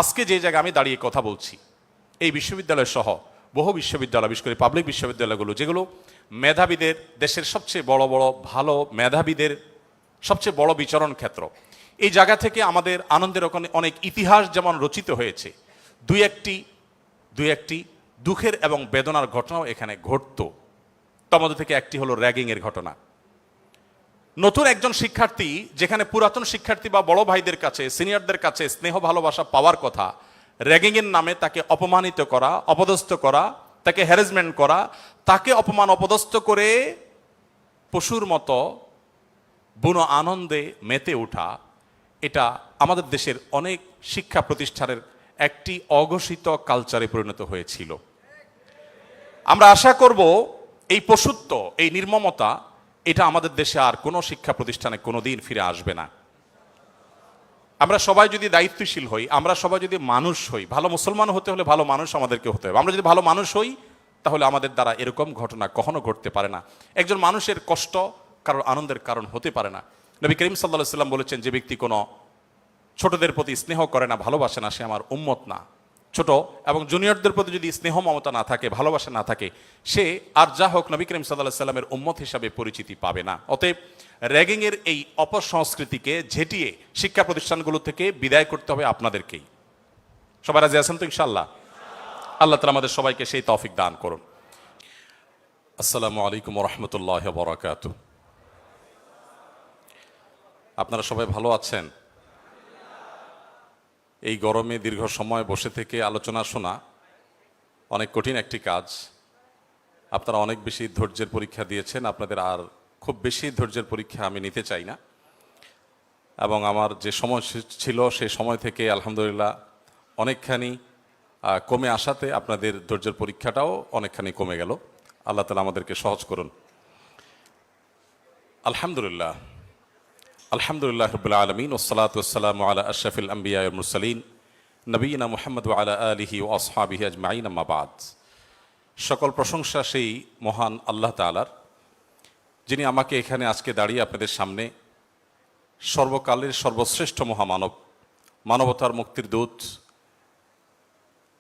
আজকে যে জায়গায় আমি দাঁড়িয়ে কথা বলছি, এই বিশ্ববিদ্যালয় সহ বহু বিশ্ববিদ্যালয়, বিশেষ করে পাবলিক বিশ্ববিদ্যালয়গুলো, যেগুলো মেধাবীদের, দেশের সবচেয়ে বড় বড় ভালো মেধাবীদের সবচেয়ে বড় বিচরণ ক্ষেত্র, এই জায়গা থেকে আমাদের আনন্দের ওখানে অনেক ইতিহাস যেমন রচিত হয়েছে, দুই একটি দুঃখের এবং বেদনার ঘটনাও এখানে ঘটতো। তার মধ্যে থেকে একটি হলো র্যাগিংয়ের ঘটনা। নতুন একজন শিক্ষার্থী, যেখানে পুরাতন শিক্ষার্থী বা বড় ভাইদের কাছে, সিনিয়রদের কাছে স্নেহ ভালোবাসা পাওয়ার কথা, র্যাগিংয়ের নামে তাকে অপমানিত করা, অপদস্থ করা, তাকে হ্যারাসমেন্ট করা, তাকে অপমান অপদস্থ করে পশুর মতো বুনো আনন্দে মেতে ওঠা, এটা আমাদের দেশের অনেক শিক্ষা প্রতিষ্ঠানের একটি অঘোষিত কালচারে পরিণত হয়েছিল। আমরা আশা করব এই পশুত্ব, এই নির্মমতা, এটা আমাদের দেশে আর কোনো শিক্ষা প্রতিষ্ঠানে কোনোদিন ফিরে আসবে না। আমরা সবাই যদি দায়িত্বশীল হই, আমরা সবাই যদি মানুষ হই, ভালো মুসলমান হতে হলে ভালো মানুষ আমাদেরকে হতে হবে। আমরা যদি ভালো মানুষ হই, তাহলে আমাদের দ্বারা এরকম ঘটনা কখনো ঘটতে পারে না। একজন মানুষের কষ্ট কারোর আনন্দের কারণ হতে পারে না। নবী করিম সাল্লাল্লাহু আলাইহি ওয়াসাল্লাম বলেছেন, যে ব্যক্তি কোনো ছোটদের প্রতি স্নেহ করে না, ভালোবাসে না, সে আমার উম্মত না। ছোট এবং জুনিয়রদের প্রতি যদি স্নেহ মমতা না থাকে, ভালোবাসা না থাকে, সে আর যা হোক নবী করিম সাল্লাল্লাহু আলাইহি ওয়াসাল্লামের উম্মত হিসাবে পরিচিতি পাবে না। অতএব র্যাগিংয়ের এই অপসংস্কৃতিকে ঝেঁটিয়ে শিক্ষা প্রতিষ্ঠানগুলো থেকে বিদায় করতে হবে আপনাদেরকেই। সবাই রাজি আছেন তো ইনশাআল্লাহ? আল্লাহ তাআলা আমাদের সবাইকে সেই তৌফিক দান করুন। আসসালামু আলাইকুম ওয়া রাহমাতুল্লাহি ওয়া বারাকাতুহু। আপনারা সবাই ভালো আছেন? এই গরমে দীর্ঘ সময় বসে থেকে আলোচনা শোনা অনেক কঠিন একটি কাজ। আপনারা অনেক বেশি ধৈর্যের পরীক্ষা দিয়েছেন, আপনাদের আর খুব বেশি ধৈর্যের পরীক্ষা আমি নিতে চাই না। এবং আমার যে সময় ছিল সেই সময় থেকে আলহামদুলিল্লাহ অনেকখানি কমে আসাতে আপনাদের ধৈর্যের পরীক্ষাটাও অনেকখানি কমে গেল। আল্লাহ তাআলা আমাদেরকে সহজ করুন। আলহামদুলিল্লাহ, আলহামদুলিল্লাহ রাব্বিল আলামিন, ওয়াসসালাতু ওয়াসসালামু আলা আশরাফিল আম্বিয়া ওয়াল মুরসালিন নবিয়িনা মুহাম্মদ ওয়া আলা আলিহি ওয়া আসহাবিহি আজমাইন, আম্মা বাদ। সকল প্রশংসা সেই মহান আল্লাহ তাআলার, যিনি আমাকে এখানে আজকে দাঁড়িয়ে আপনাদের সামনে সর্বকালের সর্বশ্রেষ্ঠ মহামানব, মানবতার মুক্তির দূত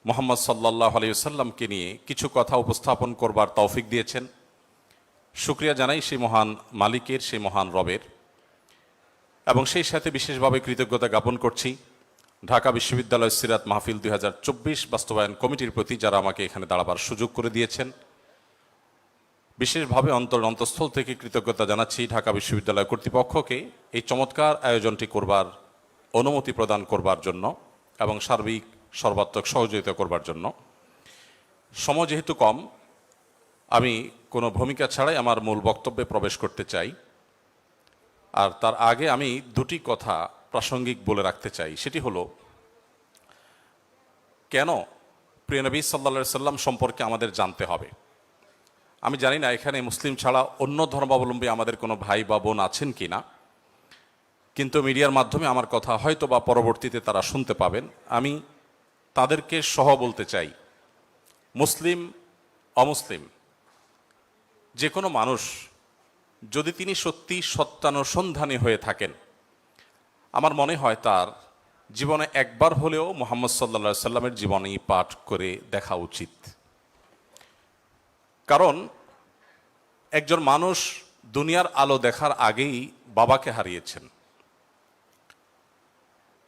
মুহাম্মদ সাল্লাল্লাহু আলাইহি ওয়াসাল্লামকে নিয়ে কিছু কথা উপস্থাপন করবার তৌফিক দিয়েছেন। শুকরিয়া জানাই সেই মহান মালিকের, সেই মহান রবের, এবং সেই সাথে বিশেষভাবে কৃতজ্ঞতা জ্ঞাপন করছি ঢাকা বিশ্ববিদ্যালয় সিরাত মাহফিল 2024 বাস্তবায়ন কমিটির প্রতি, যারা আমাকে এখানে দাঁড়াবার সুযোগ করে দিয়েছেন। বিশেষভাবে অন্তঃস্থল থেকে কৃতজ্ঞতা জানাচ্ছি ঢাকা বিশ্ববিদ্যালয় কর্তৃপক্ষকে এই চমৎকার আয়োজনটি করবার অনুমতি প্রদান করবার জন্য এবং সার্বিক সর্বাত্মক সহযোগিতা করবার জন্য। সময় যেহেতু কম, আমি কোনো ভূমিকা ছাড়াই আমার মূল বক্তব্যে প্রবেশ করতে চাই। আর তার আগে আমি দুটি কথা প্রাসঙ্গিক বলে রাখতে চাই। সেটি হলো, কেন প্রিয় নবী সাল্লাল্লাহু আলাইহি সাল্লাম সম্পর্কে আমাদের জানতে হবে। আমি জানি না এখানে মুসলিম ছাড়া অন্য ধর্মাবলম্বী আমাদের কোনো ভাই বা বোন আছেন কি না, কিন্তু মিডিয়ার মাধ্যমে আমার কথা হয়তো বা পরবর্তীতে তারা শুনতে পাবেন। আমি তাদেরকে সহ বলতে চাই, মুসলিম অমুসলিম যে কোনো মানুষ যদি তিনি সত্যি সত্যানুসন্ধানী হয়ে থাকেন, আমার মনে হয় তার জীবনে একবার হলেও মুহাম্মদ সাল্লাল্লাহু আলাইহি সাল্লামের জীবনী পাঠ করে দেখা উচিত। কারণ একজন মানুষ দুনিয়ার আলো দেখার আগেই বাবাকে হারিয়েছেন,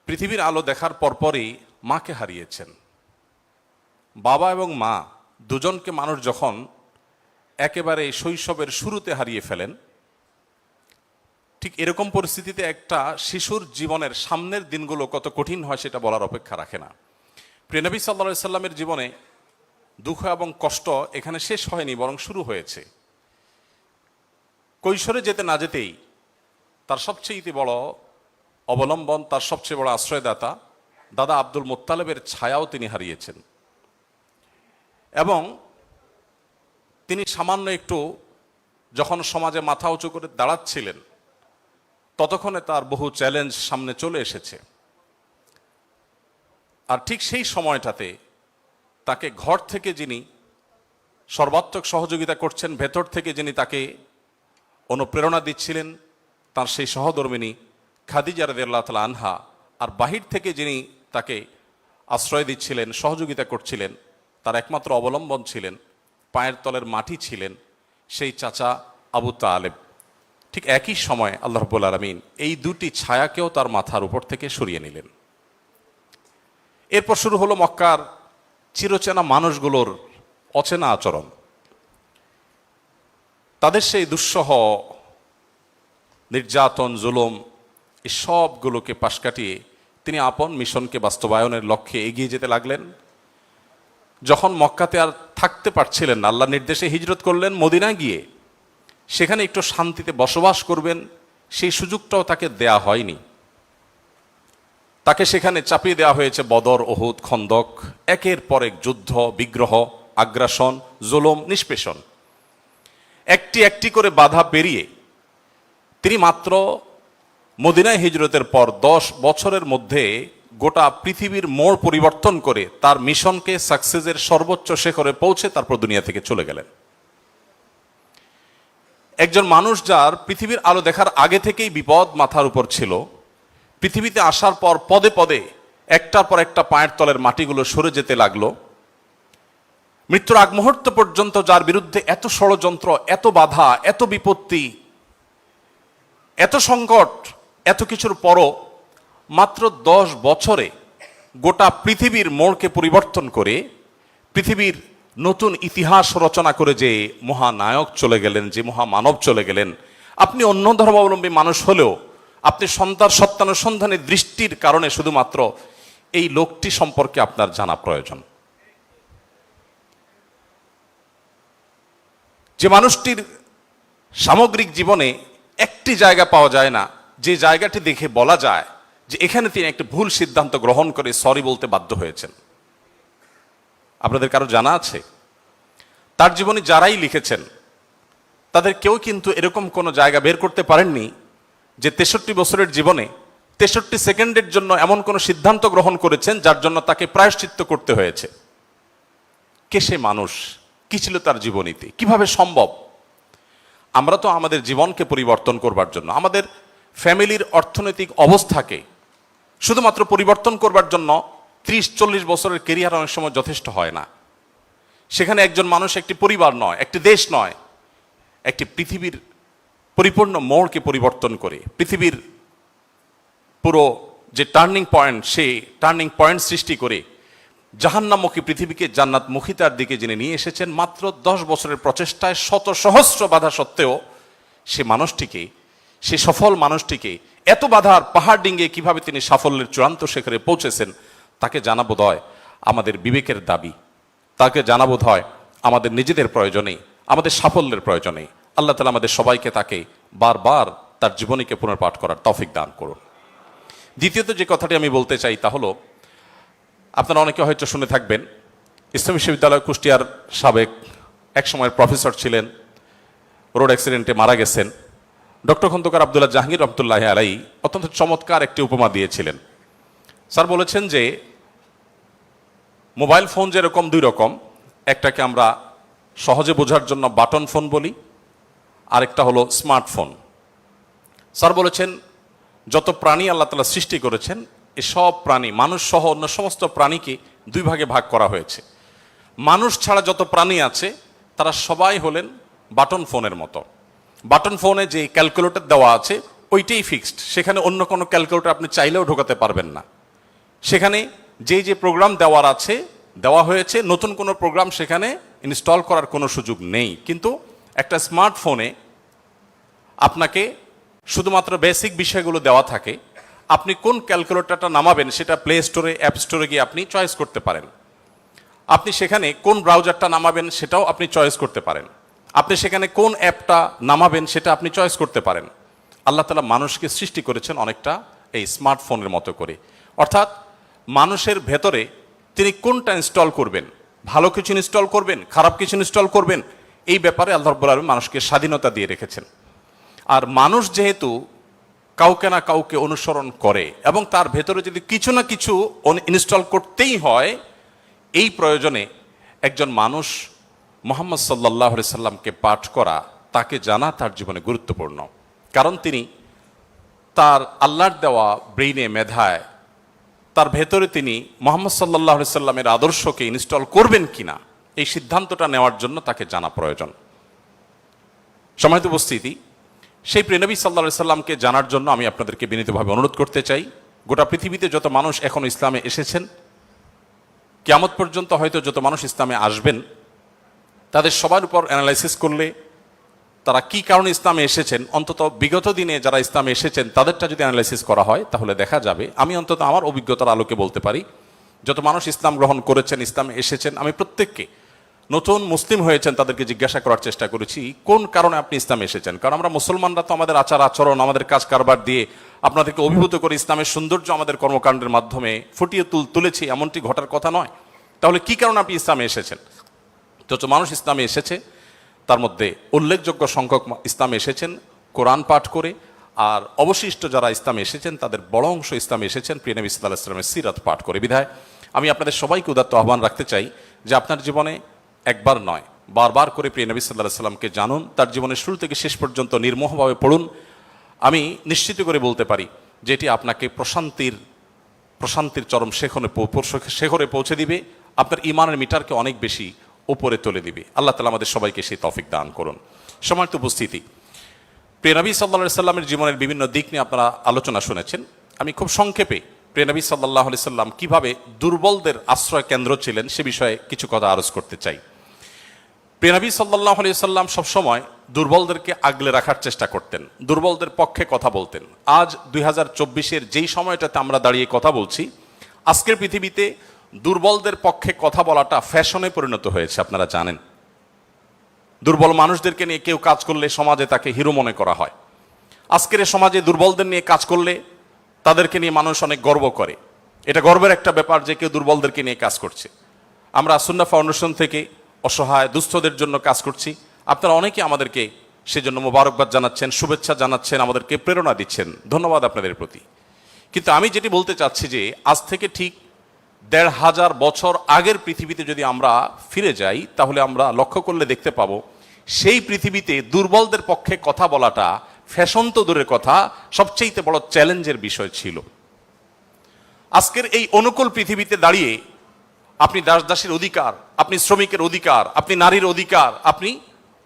পৃথিবীর আলো দেখার পরপরই মাকে হারিয়েছেন। বাবা এবং মা দুজনকে মানুষ যখন একেবারে শৈশবের শুরুতে হারিয়ে ফেলেন, ঠিক এরকম পরিস্থিতিতে একটা শিশুর জীবনের সামনের দিনগুলো কত কঠিন হয় সেটা বলার অপেক্ষা রাখে না। প্রিয় নবী সাল্লাল্লাহু আলাইহি সাল্লামের জীবনে দুঃখ এবং কষ্ট এখানে শেষ হয়নি, বরং শুরু হয়েছে। কৈশোরে যেতে না যেতেই তার সবচেয়ে বড় অবলম্বন, তার সবচেয়ে বড় আশ্রয়দাতা দাদা আব্দুল মুত্তালিবের ছায়াও তিনি হারিয়েছেন। এবং তিনি সামান্য একটু যখন সমাজে মাথা উঁচু করে দাঁড়াচ্ছিলেন, ততক্ষণে তার বহু চ্যালেঞ্জ সামনে চলে এসেছে। আর ঠিক সেই সময়টাতে তাকে ঘর থেকে যিনি সর্বাত্মক সহযোগিতা করছেন, ভেতর থেকে যিনি তাকে অনুপ্রেরণা দিচ্ছিলেন, তার সেই সহধর্মিনী খাদিজা রাদিয়াল্লাহু তাআলা আনহা, আর বাহির থেকে যিনি তাকে আশ্রয় দিচ্ছিলেন, সহযোগিতা করছিলেন, তার একমাত্র অবলম্বন ছিলেন, পায়ের তলের মাটি ছিলেন সেই চাচা আবু তালেব। ঠিক একই সময় আল্লাহ রাব্বুল আলামিন এই দুটি ছায়াকেও তার মাথার উপর থেকে সরিয়ে নিলেন। এরপর শুরু হলো মক্কার চিরচেনা মানুষগুলোর অচেনা আচরণ। তাদের সেই দুঃসহ নির্যাতন, জুলুম, এই সবগুলোকে পাশ কাটিয়ে তিনি আপন মিশনকে বাস্তবায়নের লক্ষ্যে এগিয়ে যেতে লাগলেন। যখন মক্কাতে আর থাকতে পারছিলেন না, আল্লাহর নির্দেশে হিজরত করলেন মদিনায় গিয়ে। সেখানে একটু শান্তিতে বসবাস করবেন সেই সুযোগটাও তাকে দেয়া হয়নি। তাকে সেখানে চাপিয়ে দেওয়া হয়েছে বদর, উহুদ, খন্দক, একের পর এক যুদ্ধ, বিগ্রহ, আগ্রাসন, জুলুম, নিষ্পেষণ। একটি একটি করে বাধা পেরিয়ে তিনি মাত্র মদিনায় হিজরতের পর 10 বছরের মধ্যে গোটা পৃথিবীর মোড় পরিবর্তন করে তার মিশনকে সাকসেসের সর্বোচ্চ শিখরে পৌঁছে তারপর দুনিয়া থেকে চলে গেলেন। একজন মানুষ যার পৃথিবীর আলো দেখার আগে থেকেই বিপদ মাথার উপর ছিল, পৃথিবীতে আসার পর পদে পদে একটার পর একটা পায়ের তলের মাটিগুলো সরে যেতে লাগলো। মৃত্যুর আগ মুহূর্ত পর্যন্ত যার বিরুদ্ধে এত ষড়যন্ত্র, এত বাধা, এত বিপত্তি, এত সংকট, এত কিছুর পরও মাত্র 10 বছরে গোটা পৃথিবীর মোড়কে পরিবর্তন করে পৃথিবীর নতুন ইতিহাস রচনা করে যে মহানায়ক চলে গেলেন, যে মহামানব চলে গেলেন, আপনি অন্য ধর্মাবলম্বী মানুষ হলেও আপনি সত্যানুসন্ধানের দৃষ্টির কারণে শুধুমাত্র এই লোকটি সম্পর্কে আপনার জানা প্রয়োজন। যে মানুষটির সামগ্রিক জীবনে একটি জায়গা পাওয়া যায় না যে জায়গাটি দেখে বলা যায় যে এখানে তিনি একটা ভুল সিদ্ধান্ত গ্রহণ করে সরি বলতে বাধ্য হয়েছেন। আপনাদের কারো জানা আছে? তার জীবনে যারাই লিখেছেন তাদের কেউ কিন্তু এরকম কোনো জায়গা বের করতে পারেননি যে 63 বছরের জীবনে 63 সেকেন্ডের জন্য এমন কোনো সিদ্ধান্ত গ্রহণ করেছেন যার জন্য তাকে প্রায়শ্চিত্ত করতে হয়েছে। কে সে মানুষ? কি ছিল তার জীবনীতে? কিভাবে সম্ভব? আমরা তো আমাদের জীবনকে পরিবর্তন করবার জন্য, আমাদের ফ্যামিলির অর্থনৈতিক অবস্থাকে শুধুমাত্র পরিবর্তন করবার জন্য 30-40 বছরের কেরিয়ার অনেক সময় যথেষ্ট হয় না। সেখানে একজন মানুষ একটি পরিবার নয়, একটি দেশ নয়, একটি পৃথিবীর পরিপূর্ণ মোড়কে পরিবর্তন করে পৃথিবীর পুরো যে টার্নিং পয়েন্ট, সেই টার্নিং পয়েন্ট সৃষ্টি করে জাহান্নামুখী পৃথিবীকে জান্নাতমুখিতার দিকে যিনি নিয়ে এসেছেন মাত্র 10 বছরের প্রচেষ্টায়, শত সহস্র বাধা সত্ত্বেও সে মানুষটিকে, সে সফল মানুষটিকে এত বাধার পাহাড় ডিঙ্গে কিভাবে তিনি সাফল্যের চূড়ান্ত শিখরে পৌঁছেছেন তাকে জানা বোধ হয় আমাদের বিবেকের দাবি। তাকে জানা বোধ হয় আমাদের নিজেদের প্রয়োজনেই, আমাদের সাফল্যের প্রয়োজনেই। আল্লাহ তাআলা আমাদের সবাইকে তাকে বারবার তার জীবনীকে পুনর্পাঠ করার তৌফিক দান করুন। দ্বিতীয়ত যে কথাটি আমি বলতে চাই তা হলো, আপনারা অনেকে হয়তো শুনে থাকবেন, ইসলামী বিশ্ববিদ্যালয় কুষ্টিয়ার সাবেক এক সময়ের প্রফেসর ছিলেন, রোড অ্যাক্সিডেন্টে মারা গেছেন, ডক্টর খন্দকার আব্দুল্লাহ জাহাঙ্গীর রহমতুল্লাহি আলাইহি অত্যন্ত চমৎকার একটি উপমা দিয়েছিলেন। স্যার বলেছেন যে মোবাইল ফোন যেরকম 2 রকম, একটাকে আমরা সহজে বোঝার জন্য বাটন ফোন বলি, আরেকটা হলো স্মার্টফোন। স্যার বলেছেন যত প্রাণী আল্লাহ তাআলা সৃষ্টি করেছেন এসব প্রাণী, মানুষ সহ অন্য সমস্ত প্রাণীকে 2 ভাগে ভাগ করা হয়েছে। মানুষ ছাড়া যত প্রাণী আছে তারা সবাই হলেন বাটন ফোনের মতো। বাটন ফোনে যে ক্যালকুলেটর দেওয়া আছে ওইটাই ফিক্সড, সেখানে অন্য কোনো ক্যালকুলেটর আপনি চাইলেও ঢোকাতে পারবেন না। সেখানে যে প্রোগ্রাম দেওয়ার আছে দেওয়া হয়েছে, নতুন কোনো প্রোগ্রাম সেখানে ইনস্টল করার কোনো সুযোগ নেই। কিন্তু একটা স্মার্টফোনে আপনাকে শুধুমাত্র বেসিক বিষয়গুলো দেওয়া থাকে। আপনি কোন ক্যালকুলেটরটা নামাবেন সেটা প্লে স্টোরে, অ্যাপ স্টোরে গিয়ে আপনি চয়েস করতে পারেন। আপনি সেখানে কোন ব্রাউজারটা নামাবেন সেটাও আপনি চয়েস করতে পারেন। আপনি সেখানে কোন অ্যাপটা নামাবেন সেটা আপনি চয়েস করতে পারেন। আল্লাহ তাআলা মানুষকে সৃষ্টি করেছেন অনেকটা এই স্মার্টফোনের মতো করে, অর্থাৎ মানুষের ভেতরে তিনি কোনটা ইনস্টল করবেন, ভালো কিছু ইনস্টল করবেন, খারাপ কিছু ইনস্টল করবেন, এই ব্যাপারে আল্লাহ রাব্বুল আলামিন মানুষকে স্বাধীনতা দিয়ে রেখেছেন। আর মানুষ যেহেতু কাউকে না কাউকে অনুসরণ করে এবং তার ভেতরে যদি কিছু না কিছু ইনস্টল করতেই হয়, এই প্রয়োজনে একজন মানুষ মুহাম্মদ সাল্লাল্লাহু আলাইহি সাল্লামকে পাঠ করা, তাকে জানা তার জীবনে গুরুত্বপূর্ণ। কারণ তিনি তার আল্লাহর দেওয়া ব্রেইনে, মেধায় তার ভেতরে তিনি মুহাম্মদ সাল্লাল্লাহু আলাইহি সাল্লামের আদর্শকে ইনস্টল করবেন কিনা এই সিদ্ধান্তটা নেওয়ার জন্য তাকে জানা প্রয়োজন। সম্মানিত উপস্থিতি, সেই প্রিয়নবী সাল্লাল্লাহু আলাইহি সাল্লামকে জানার জন্য আমি আপনাদেরকে বিনীতভাবে অনুরোধ করতে চাই, গোটা পৃথিবীতে যত মানুষ এখন ইসলামে এসেছেন, কিয়ামত পর্যন্ত হয়তো যত মানুষ ইসলামে আসবেন, তাদের সবার উপর অ্যানালাইসিস করলে তারা কি কারণে ইসলামে এসেছেন, অন্তত বিগত দিনে যারা ইসলামে এসেছেন তাদেরটা যদি অ্যানালাইসিস করা হয় তাহলে দেখা যাবে, আমি অন্তত আমার অভিজ্ঞতার আলোকে বলতে পারি, যত মানুষ ইসলাম গ্রহণ করেছেন, ইসলামে এসেছেন, আমি প্রত্যেককে নতুন মুসলিম হয়েছেন তাদেরকে জিজ্ঞাসা করার চেষ্টা করেছি কোন কারণে আপনি ইসলামে এসেছেন। কারণ আমরা মুসলমানরা তো আমাদের আচার আচরণ, আমাদের কাজ কারবার দিয়ে আপনাদেরকে অভিভূত করে ইসলামের সৌন্দর্য আমাদের কর্মকাণ্ডের মাধ্যমে ফুটিয়ে তুলেছি, এমনটি ঘটার কথা নয়। তাহলে কি কারণে আপনি ইসলামে এসেছেন? যত মানুষ ইসলামে এসেছে তার মধ্যে উল্লেখযোগ্য সংখ্যক ইসলামে এসেছেন কোরআন পাঠ করে, আর অবশিষ্ট যারা ইসলামে এসেছেন তাদের বড় অংশ ইসলামে এসেছেন প্রিয় নবী সাল্লাল্লাহু আলাইহি ওয়াসাল্লামের সিরাত পাঠ করে। বিধায় আমি আপনাদের সবাইকে উদাত্ত আহ্বান রাখতে চাই যে আপনার জীবনে একবার নয় বারবার করে প্রিয় নবী সাল্লাল্লাহু আলাইহি ওয়াসাল্লামকে জানুন, তার জীবনের শুরু থেকে শেষ পর্যন্ত নির্মোহভাবে পড়ুন। আমি নিশ্চিত করে বলতে পারি যে এটি আপনাকে প্রশান্তির চরম শেখরে পৌঁছে দিবে, আপনার ইমানের মিটারকে অনেক বেশি উপরে তুলে দিবে। আল্লাহ তাআলা আমাদের সবাইকে সেই তৌফিক দান করুন। সম্মানিত উপস্থিতি, প্রিয় নবী সাল্লাল্লাহু আলাইহি সাল্লামের জীবনের বিভিন্ন দিক নিয়ে আপনারা আলোচনা শুনেছেন। আমি খুব সংক্ষেপে প্রিয় নবী সাল্লাল্লাহু আলাইহি সাল্লাম কিভাবে দুর্বলদের আশ্রয় কেন্দ্র ছিলেন সে বিষয়ে কিছু কথা আরজ করতে চাই। প্রিয় নবী সাল্লাল্লাহু আলাইহি সাল্লাম সবসময় দুর্বলদেরকে আগলে রাখার চেষ্টা করতেন, দুর্বলদের পক্ষে কথা বলতেন। আজ 2024-এর যেই সময়টাতে আমরা দাঁড়িয়ে কথা বলছি, আজকের পৃথিবীতে দুর্বলদের পক্ষে কথা বলাটা ফ্যাশনে পরিণত হয়েছে। আপনারা জানেন, দুর্বল মানুষদেরকে নিয়ে কেউ কাজ করলে সমাজে তাকে হিরো মনে করা হয়। আজকের সমাজে দুর্বলদের নিয়ে কাজ করলে তাদেরকে নিয়ে মানুষ অনেক গর্ব করে। এটা গর্বের একটা ব্যাপার যে কেউ দুর্বলদেরকে নিয়ে কাজ করছে। আমরা সুন্নাহ ফাউন্ডেশন থেকে অসহায় দুস্থদের জন্য কাজ করছি। আপনারা অনেকে আমাদেরকে সেজন্য মোবারকবাদ জানাচ্ছেন, শুভেচ্ছা জানাচ্ছেন, আমাদেরকে প্রেরণা দিচ্ছেন, ধন্যবাদ আপনাদের প্রতি। কিন্তু আমি যেটি বলতে চাচ্ছি যে আজ থেকে ঠিক ১৫০০ বছর আগের পৃথিবীতে যদি আমরা ফিরে যাই তাহলে আমরা লক্ষ্য করলে দেখতে পাবো সেই পৃথিবীতে দুর্বলদের পক্ষে কথা বলাটা ফ্যাশন তো দূরের কথা, সবচেয়ে বড় চ্যালেঞ্জের বিষয় ছিল। আজকের এই অনুকূল পৃথিবীতে দাঁড়িয়ে আপনি দাস-দাসীর অধিকার, আপনি শ্রমিকের অধিকার, আপনি নারীর অধিকার, আপনি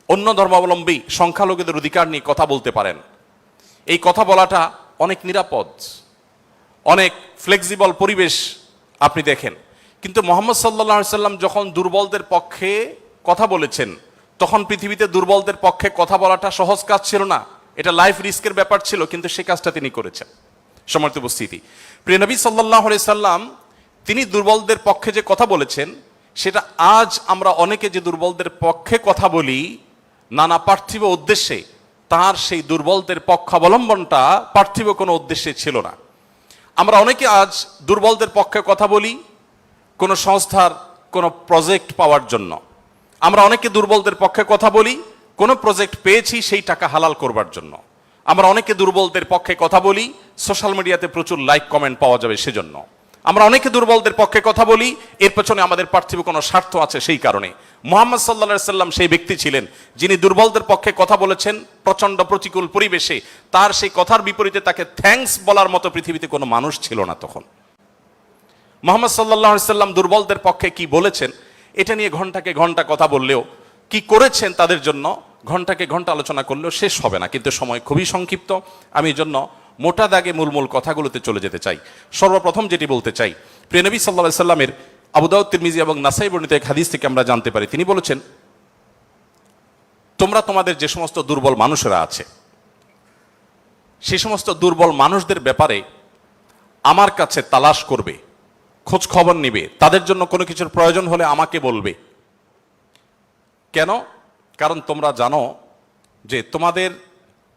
অন্য ধর্মাবলম্বী সংখ্যালঘুদের অধিকার নিয়ে কথা বলতে পারেন। এই কথা বলাটা অনেক নিরাপদ, অনেক ফ্লেক্সিবল পরিবেশ আপনি দেখেন। কিন্তু মুহাম্মদ সাল্লাল্লাহু আলাইহি সাল্লাম যখন দুর্বলদের পক্ষে কথা বলেছেন তখন পৃথিবীতে দুর্বলদের পক্ষে কথা বলাটা সহজ কাজ ছিল না, এটা লাইফ রিস্কের ব্যাপার ছিল, কিন্তু সেই কাজটা তিনি করেছেন। সম্মানিত উপস্থিতি, প্রিয় নবী সাল্লাল্লাহু আলাইহি সাল্লাম তিনি দুর্বলদের পক্ষে যে কথা বলেছেন সেটা আজ আমরা অনেকে যে দুর্বলদের পক্ষে কথা বলি নানা পার্থিব উদ্দেশ্যে, তার সেই দুর্বলদের পক্ষাবলম্বনটা পার্থিব কোনো উদ্দেশ্যে ছিল না। আমরা অনেকে আজ দুর্বলদের পক্ষে কথা বলি কোনো সংস্থার কোনো প্রজেক্ট পাওয়ার জন্য। আমরা অনেকে দুর্বলদের পক্ষে কথা বলি কোনো প্রজেক্ট পেয়েছি সেই টাকা হালাল করবার জন্য। আমরা অনেকে দুর্বলদের পক্ষে কথা বলি সোশ্যাল মিডিয়াতে প্রচুর লাইক কমেন্ট পাওয়া যাবে সেজন্য। আমরা অনেকে দুর্বলদের পক্ষে কথা বলি এর পেছনে আমাদের পার্থিব কোনো স্বার্থ আছে সেই কারণে। মুহাম্মদ সাল্লাল্লাহু আলাইহি সাল্লাম সেই ব্যক্তি ছিলেন যিনি দুর্বলদের পক্ষে কথা বলেছেন প্রচন্ড প্রতিকূল পরিবেশে। তার সেই কথার বিপরীতে তাকে থ্যাঙ্কস বলার মতো পৃথিবীতে কোনো মানুষ ছিল না তখন। মুহাম্মদ সাল্লাল্লাহু আলাইহি সাল্লাম দুর্বলদের পক্ষে কি বলেছেন এটা নিয়ে ঘন্টাকে ঘন্টা কথা বললেও, কি করেছেন তাদের জন্য ঘন্টাকে ঘন্টা আলোচনা করলেও শেষ হবে না। কিন্তু সময় খুবই সংক্ষিপ্ত, আমি এই জন্য মোটা দাগে মূল কথাগুলোতে চলে যেতে চাই। সর্বপ্রথম যেটি বলতে চাই, প্রিয় নবী সাল্লাল্লাহু আলাইহি সাল্লামের আবু দাউদ, তিরমিজি এবং নাসাই বর্ণিত এক হাদিস থেকে আমরা জানতে পারি, তিনি বলেছেন, তোমরা তোমাদের যে সমস্ত দুর্বল মানুষেরা আছে সেই সমস্ত দুর্বল মানুষদের ব্যাপারে আমার কাছে তালাশ করবে, খোঁজ খবর নিবে, তাদের জন্য কোনো কিছুর প্রয়োজন হলে আমাকে বলবে। কেন? কারণ তোমরা জানো যে তোমাদের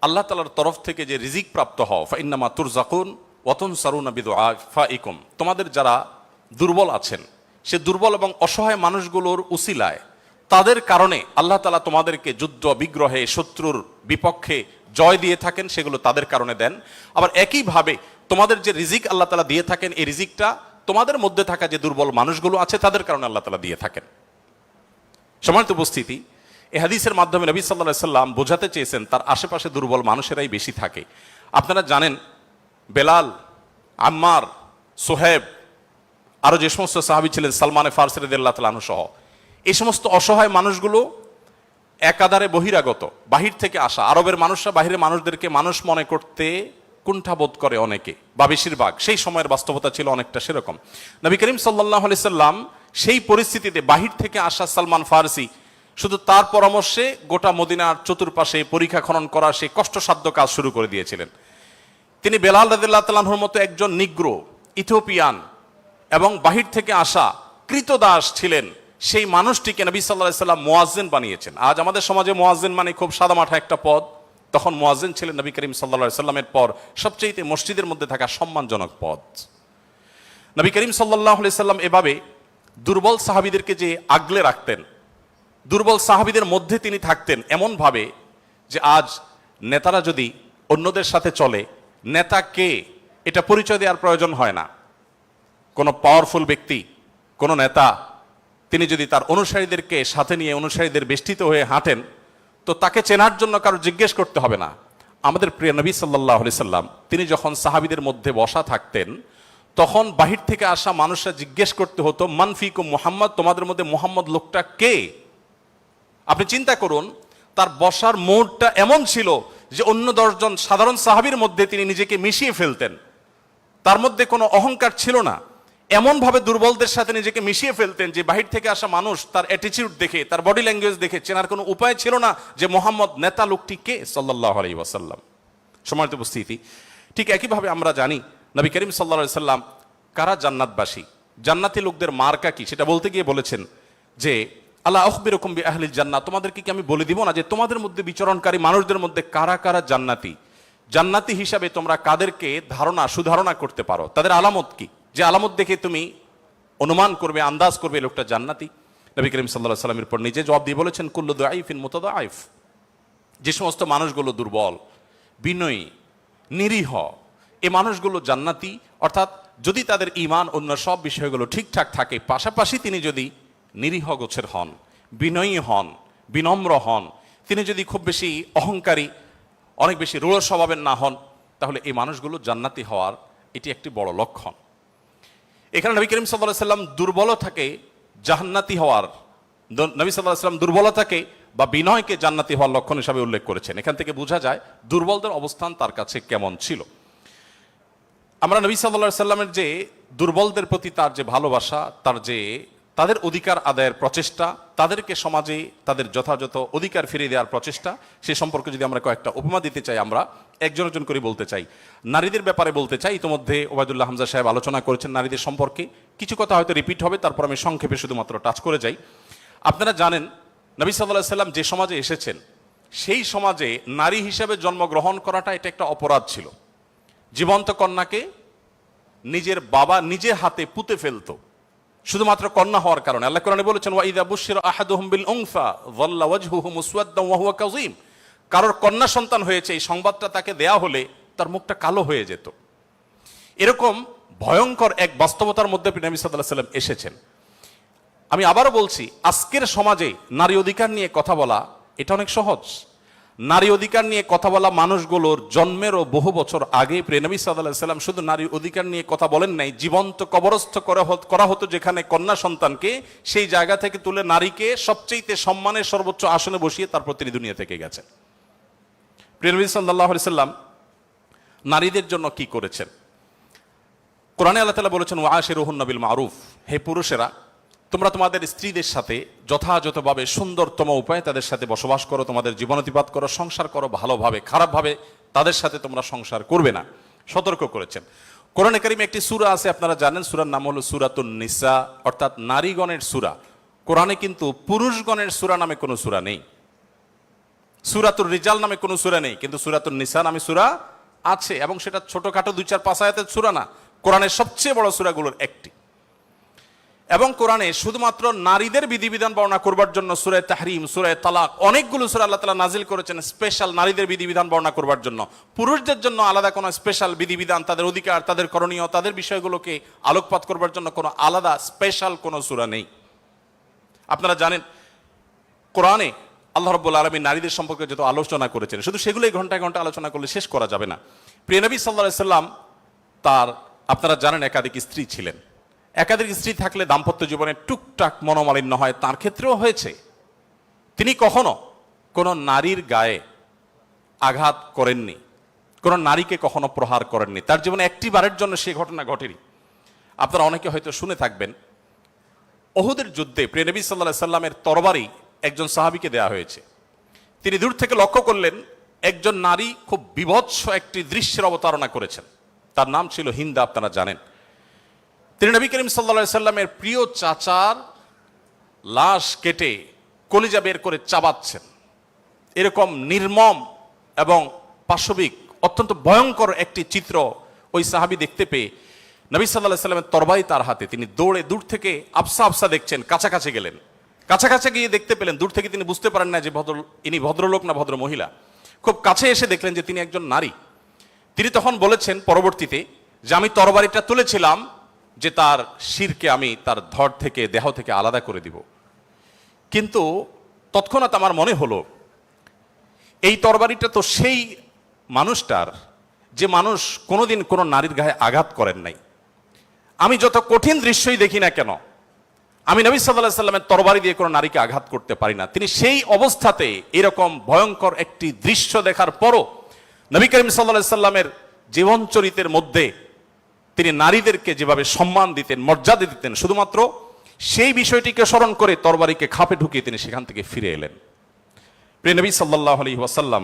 আল্লাহ তাআলার তরফ থেকে যে রিজিক প্রাপ্ত হও, ফাইন্নামা তুরজাকুন ওয়া তুনসারুনা বিদুআফাইকুম, তোমাদের যারা দুর্বল আছেন সে দুর্বল এবং অসহায় মানুষগুলোর উসিলায় তাদের কারণে আল্লাহ তাআলা তোমাদেরকে যুদ্ধ বিগ্রহে শত্রুর বিপক্ষে জয় দিয়ে থাকেন, সেগুলো তাদের কারণে দেন। আবার একইভাবে তোমাদের যে রিজিক আল্লাহ তাআলা দিয়ে থাকেন এই রিজিকটা তোমাদের মধ্যে থাকা যে দুর্বল মানুষগুলো আছে তাদের কারণে আল্লাহ তাআলা দিয়ে থাকেন। সম্মানিত উপস্থিতি, এই হাদিসের মাধ্যমে নবী সাল্লাল্লাহু আলাইহি সাল্লাম বোঝাতে চেয়েছেন তার আশেপাশে দুর্বল মানুষেরাই বেশি থাকে। আপনারা জানেন বেলাল, আম্মার, সোহেব, আরো যে সমস্ত সাহাবী ছিলেন, সালমানে ফারসি রাদিয়াল্লাহু তাআলা আনহু সহ, এই সমস্ত অসহায় মানুষগুলো একাধারে বহিরাগত, বাহির থেকে আসা। আরবের মানুষরা বাহিরের মানুষদেরকে মানুষ মনে করতে কুণ্ঠাবোধ করে অনেকে, বা বেশিরভাগ। সেই সময়ের বাস্তবতা ছিল অনেকটা সেরকম। নবী করিম সাল্লাল্লাহু আলাইহি সাল্লাম সেই পরিস্থিতিতে বাহির থেকে আসা সালমান ফারসি শুধু তার পরামর্শে গোটা মদিনার চতুর্পাশে পরীক্ষা খনন করার সেই কষ্টসাধ্য কাজ শুরু করে দিয়েছিলেন। তিনি বেলাল রাদিয়াল্লাহু তাআলা আনহুর মতো একজন নিগ্রো, ইথিওপিয়ান এবং বাহির থেকে আসা কৃতদাস ছিলেন, সেই মানুষটিকে নবী সাল্লাল্লাহু আলাইহি সাল্লাম মুয়াজ্জিন বানিয়েছেন। আজ আমাদের সমাজে মুয়াজ্জিন মানে খুব সাদামাঠা একটা পদ, তখন মুয়াজ্জিন ছিলেন নবী করিম সাল্লাল্লাহু আলাইহি সাল্লামের পর সবচেয়ে মসজিদের মধ্যে থাকা সম্মানজনক পদ। নবী করিম সাল্লাল্লাহু আলাইহি সাল্লাম এভাবে দুর্বল সাহাবীদেরকে যে আগলে রাখতেন, দুর্বল সাহাবীদের মধ্যে তিনি থাকতেন এমন ভাবে যে আজ নেতারা যদি অন্যদের সাথে চলে, নেতা কে এটা পরিচয় দেওয়ার প্রয়োজন হয় না। কোনো পাওয়ারফুল ব্যক্তি, কোনো নেতা, তিনি যদি তার অনুসারীদেরকে সাথে নিয়ে অনুসারীদের বেষ্টিত হয়ে হাঁটেন, তো তাকে চেনার জন্য কারো জিজ্ঞেস করতে হবে না। আমাদের প্রিয় নবী সাল্লাল্লাহু আলাইহি সাল্লাম তিনি যখন সাহাবীদের মধ্যে বসা থাকতেন, তখন বাহির থেকে আসা মানুষরা জিজ্ঞেস করতে হতো, মান ফিকুম মুহাম্মদ, তোমাদের মধ্যে মুহাম্মদ লোকটা কে? আপনি চিন্তা করুন, তার বসার মোড়টা এমন ছিল যে অন্য 10 জন সাধারণ সাহাবীর মধ্যে তিনি নিজেকে মিশিয়ে ফেলতেন। তার মধ্যে কোনো অহংকার ছিল না, এমন ভাবে দুর্বলদের সাথে নিজেকে মিশিয়ে ফেলতেন যে বাহির থেকে আসা মানুষ তার অ্যাটিটিউড দেখে, তার বডি ল্যাঙ্গুয়েজ দেখে চেনার কোনো উপায় ছিল না যে মোহাম্মদ নেতা লোকটি কে সাল্লাল্লাহু আলাইহি ওয়াসাল্লাম। সম্মানিত উপস্থিতি, ঠিক একইভাবে আমরা জানি নবী করিম সাল্লাল্লাহু আলাইহি সাল্লাম কারা জান্নাতবাসী, জান্নাতি লোকদের মার্কা কি, সেটা বলতে গিয়ে বলেছেন যে আল্লাহ আখবিরুকুম বিআহলিল জান্নাহ, তোমাদেরকে কি আমি বলে দিব না যে তোমাদের মধ্যে বিচরণকারী মানুষদের মধ্যে কারা কারা জান্নাতি, জান্নাতি হিসাবে তোমরা কাদেরকে সুধারণা করতে পারো, তাদের আলামত কি, যে আলামত দেখে তুমি অনুমান করবে, আন্দাজ করবে লোকটা জান্নাতি। নবী করিম সাল্লাল্লাহু আলাইহি সাল্লামের পর নিজে জবাব দিয়ে বলেছেন, কুল্লু দাঈফিন মুতাদাঈফ, যে সমস্ত মানুষগুলো দুর্বল, বিনয়ী, নিরীহ, এই মানুষগুলো জান্নাতি। অর্থাৎ যদি তাদের ঈমান অন্য সব বিষয়গুলো ঠিকঠাক থাকে, পাশাপাশি তিনি যদি নিরীহ গোছের হন, বিনয়ী হন, বিনম্র হন, তিনি যদি খুব বেশি অহংকারী, অনেক বেশি রূঢ় স্বভাবের না হন, তাহলে এই মানুষগুলো জান্নাতি হওয়ার এটি একটি বড় লক্ষণ। এখানে নবী করিম সাল্লাল্লাহু আলাইহি সাল্লাম দুর্বলতাকে জান্নাতি হওয়ার, নবী সাল্লাল্লাহু আলাইহি সাল্লাম দুর্বলতাকে বা বিনয়কে জান্নাতি হওয়ার লক্ষণ হিসাবে উল্লেখ করেছেন। এখান থেকে বোঝা যায় দুর্বলদের অবস্থান তার কাছে কেমন ছিল। আমরা নবী সাল্লাল্লাহু আলাইহি সাল্লামের যে দুর্বলদের প্রতি তার যে ভালোবাসা, তাদের অধিকার আদায়ের প্রচেষ্টা, তাদেরকে সমাজে তাদের যথাযথ অধিকার ফিরিয়ে দেওয়ার প্রচেষ্টা, সে সম্পর্কে যদি আমরা কয়েকটা উপমা দিতে চাই, আমরা একজন একজন করে বলতে চাই। নারীদের ব্যাপারে বলতে চাই, ইতিমধ্যে ওবায়দুল্লাহ হামজা সাহেব আলোচনা করেছেন নারীদের সম্পর্কে, কিছু কথা হয়তো রিপিট হবে, তারপর আমি সংক্ষেপে শুধুমাত্র টাচ করে যাই। আপনারা জানেন নবী সাল্লাল্লাহু আলাইহি সাল্লাম যে সমাজে এসেছেন, সেই সমাজে নারী হিসেবে জন্মগ্রহণ করাটা এটা একটা অপরাধ ছিল। জীবন্ত কন্যাকে নিজের বাবা নিজে হাতে পুঁতে ফেলতো শুধুমাত্র কন্যা হওয়ার কারণে। আল্লাহ কোরআনে বলেছেন, ওয়া ইযা বুশিরা আহাদুহুম বিল উনসা যাল্লা ওয়াজহুহু মুসওয়াদ্দান ওয়া হুয়া কাযীম, কারোর কন্যা সন্তান হয়েছে এই সংবাদটা তাকে দেয়া হলে তার মুখটা কালো হয়ে যেত। এরকম ভয়ঙ্কর এক বাস্তবতার মধ্যে নবী সাল্লাল্লাহু আলাইহি ওয়াসাল্লাম এসেছেন। আমি আবারও বলছি, আজকের সমাজে নারী অধিকার নিয়ে কথা বলা এটা অনেক সহজ। নারী অধিকার নিয়ে কথা বলা মানুষগুলোর জন্মেরও বহু বছর আগে প্রিয় নবী সাল্লাল্লাহু আলাইহি ওয়াসাল্লাম শুধু নারী অধিকার নিয়ে কথা বলেন নাই, জীবন্ত কবরস্থ করা হতো যেখানে কন্যা সন্তানকে, সেই জায়গা থেকে তুলে নারীকে সবচেয়ে সম্মানের সর্বোচ্চ আসনে বসিয়ে তারপর তিনি দুনিয়া থেকে গেছেন। প্রিয় নবী সাল্লাল্লাহু আলাইহি ওয়াসাল্লাম নারীদের জন্য কি করেছেন? কোরআনে আল্লাহ তাআলা বলেছেন, ওয়াশিরুহুন্না বিল মারুফ, হে পুরুষেরা তোমরা তোমাদের স্ত্রীদের সাথে যথাযথভাবে সুন্দরতম উপায়ে তাদের সাথে বসবাস করো, তোমাদের জীবনাতিপাত করো, সংসার করো ভালোভাবে, খারাপভাবে তাদের সাথে তোমরা সংসার করবে না, সতর্ক করেছেন। কোরআনে কারিমে একটি সূরা আছে, আপনারা জানেন, সূরার নাম হলো সূরাতুন নিসা, অর্থাৎ নারীগণের সূরা। কোরআনে কিন্তু পুরুষগণের সূরা নামে কোনো সূরা নেই, সূরাতুর রিজাল নামে কোনো সূরা নেই, কিন্তু সূরাতুন নিসা নামে সূরা আছে, এবং সেটা ছোটখাটো 2-4-5 আয়াতের সূরা না, কোরআনের সবচেয়ে বড় সূরাগুলোর একটি। এবং কোরআনে শুধুমাত্র নারীদের বিধিবিধান বর্ণনা করবার জন্য সূরা তাহরিম, সূরা তালাক, অনেকগুলো সূরা আল্লাহ তাআলা নাজিল করেছেন স্পেশাল নারীদের বিধিবিধান বর্ণনা করবার জন্য। পুরুষদের জন্য আলাদা কোনো স্পেশাল বিধিবিধান, তাদের অধিকার, তাদের করণীয়, তাদের বিষয়গুলোকে আলোকপাত করবার জন্য কোনো আলাদা স্পেশাল কোনো সূরা নেই। আপনারা জানেন কোরআনে আল্লাহ রাব্বুল আলামিন নারীদের সম্পর্কে যত আলোচনা করেছেন, শুধু সেগুলোই ঘন্টায় ঘন্টা আলোচনা করলে শেষ করা যাবে না। প্রিয় নবী সাল্লাল্লাহু আলাইহি সাল্লাম তার, আপনারা জানেন, একাধিক স্ত্রী ছিলেন, একাধিক স্ত্রী থাকলে দাম্পত্য জীবনে টুকটাক মনোমালিন্য হয়, তার ক্ষেত্রেও হয়েছে। তিনি কখনো কোনো নারীর গায়ে আঘাত করেননি, কোনো নারীকে কখনো প্রহার করেননি, তার জীবনে একটি বারের জন্য সেই ঘটনা ঘটেনি। আপনারা অনেকে হয়তো শুনে থাকবেন, ওহুদের যুদ্ধে প্রিয় নবী সাল্লাল্লাহু আলাইহি সাল্লামের তরবারি একজন সাহাবীকে দেয়া হয়েছে। তিনি দূর থেকে লক্ষ্য করলেন একজন নারী খুব বীভৎস একটি দৃশ্যের অবতারণা করেছেন। তার নাম ছিল হিন্দা, আপনারা জানেন। তিনি নবী করিম সাল্লাল্লাহু আলাইহি সাল্লামের প্রিয় চাচার লাশ কেটে কলিজা বের করে চাবাচ্ছেন। এরকম নির্মম এবং পাশবিক অত্যন্ত ভয়ঙ্কর একটি চিত্র ওই সাহাবী দেখতে পেয়ে নবী সাল্লাল্লাহু আলাইহি সাল্লামের তরবারি তার হাতে, তিনি দৌড়ে দূর থেকে আফসা আফসা দেখছেন, কাছাকাছি গেলেন। কাছাকাছি গিয়ে দেখতে পেলেন, দূর থেকে তিনি বুঝতে পারেন না যে ইনি ভদ্রলোক না ভদ্র মহিলা। খুব কাছে এসে দেখলেন যে তিনি একজন নারী। তিনি তখন বলেছেন পরবর্তীতে যে আমি তরবারিটা তুলেছিলাম যে তার শিরকে আমি তার ধড় থেকে, দেহ থেকে আলাদা করে দিব। কিন্তু তৎক্ষণাৎ আমার মনে হলো এই তরবারিটা তো সেই মানুষটার যে মানুষ কোনোদিন কোনো নারীর গায়ে আঘাত করেন নাই। আমি যত কঠিন দৃশ্যই দেখি না কেন, আমি নবী সাল্লাল্লাহু আলাইহি সাল্লামের তরবারি দিয়ে কোনো নারীকে আঘাত করতে পারি না। তিনি সেই অবস্থাতে এরকম ভয়ঙ্কর একটি দৃশ্য দেখার পরও নবী করিম সাল্লাল্লাহু আলাইহি সাল্লামের জীবন চরিত্রের মধ্যে তিনি নারীদেরকে যেভাবে সম্মান দিতেন, মর্যাদা দিতেন, শুধুমাত্র সেই বিষয়টিকে স্মরণ করে তরবারিকে খাপে ঢুকিয়ে তিনি সেখান থেকে ফিরে এলেন। প্রিয় নবী সাল্লাল্লাহু আলাইহি ওয়াসাল্লাম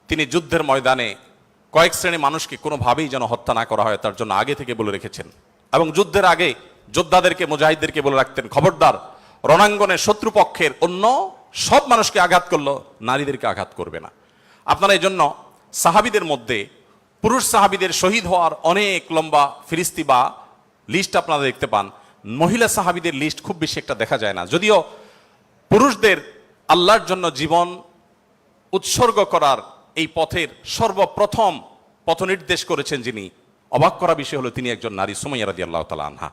তিনি যুদ্ধের ময়দানে কয়েক শ্রেণী মানুষকে কোনোভাবেই যেন হত্যা না করা হয় তার জন্য আগে থেকে বলে রেখেছেন। এবং যুদ্ধের আগে যোদ্ধাদেরকে, মুজাহিদদেরকে বলে রাখতেন, খবরদার রণাঙ্গনে শত্রুপক্ষের অন্য সব মানুষকে আঘাত করলো, নারীদেরকে আঘাত করবে না। আপনারা এই জন্য সাহাবীদের মধ্যে পুরুষ সাহাবীদের শহীদ হওয়ার অনেক লম্বা ফিরিস্তি বা লিস্ট আপনারা দেখতে পান। মহিলা সাহাবীদের লিস্ট খুব বেশি একটা দেখা যায় না। যদিও পুরুষদের আল্লাহর জন্য জীবন উৎসর্গ করার এই পথের সর্বপ্রথম পথ নির্দেশ করেছেন যিনি, অবাক করা বিষয় হলো তিনি একজন নারী, সুমাইয়া রাদিয়াল্লাহু তাআলা আনহা।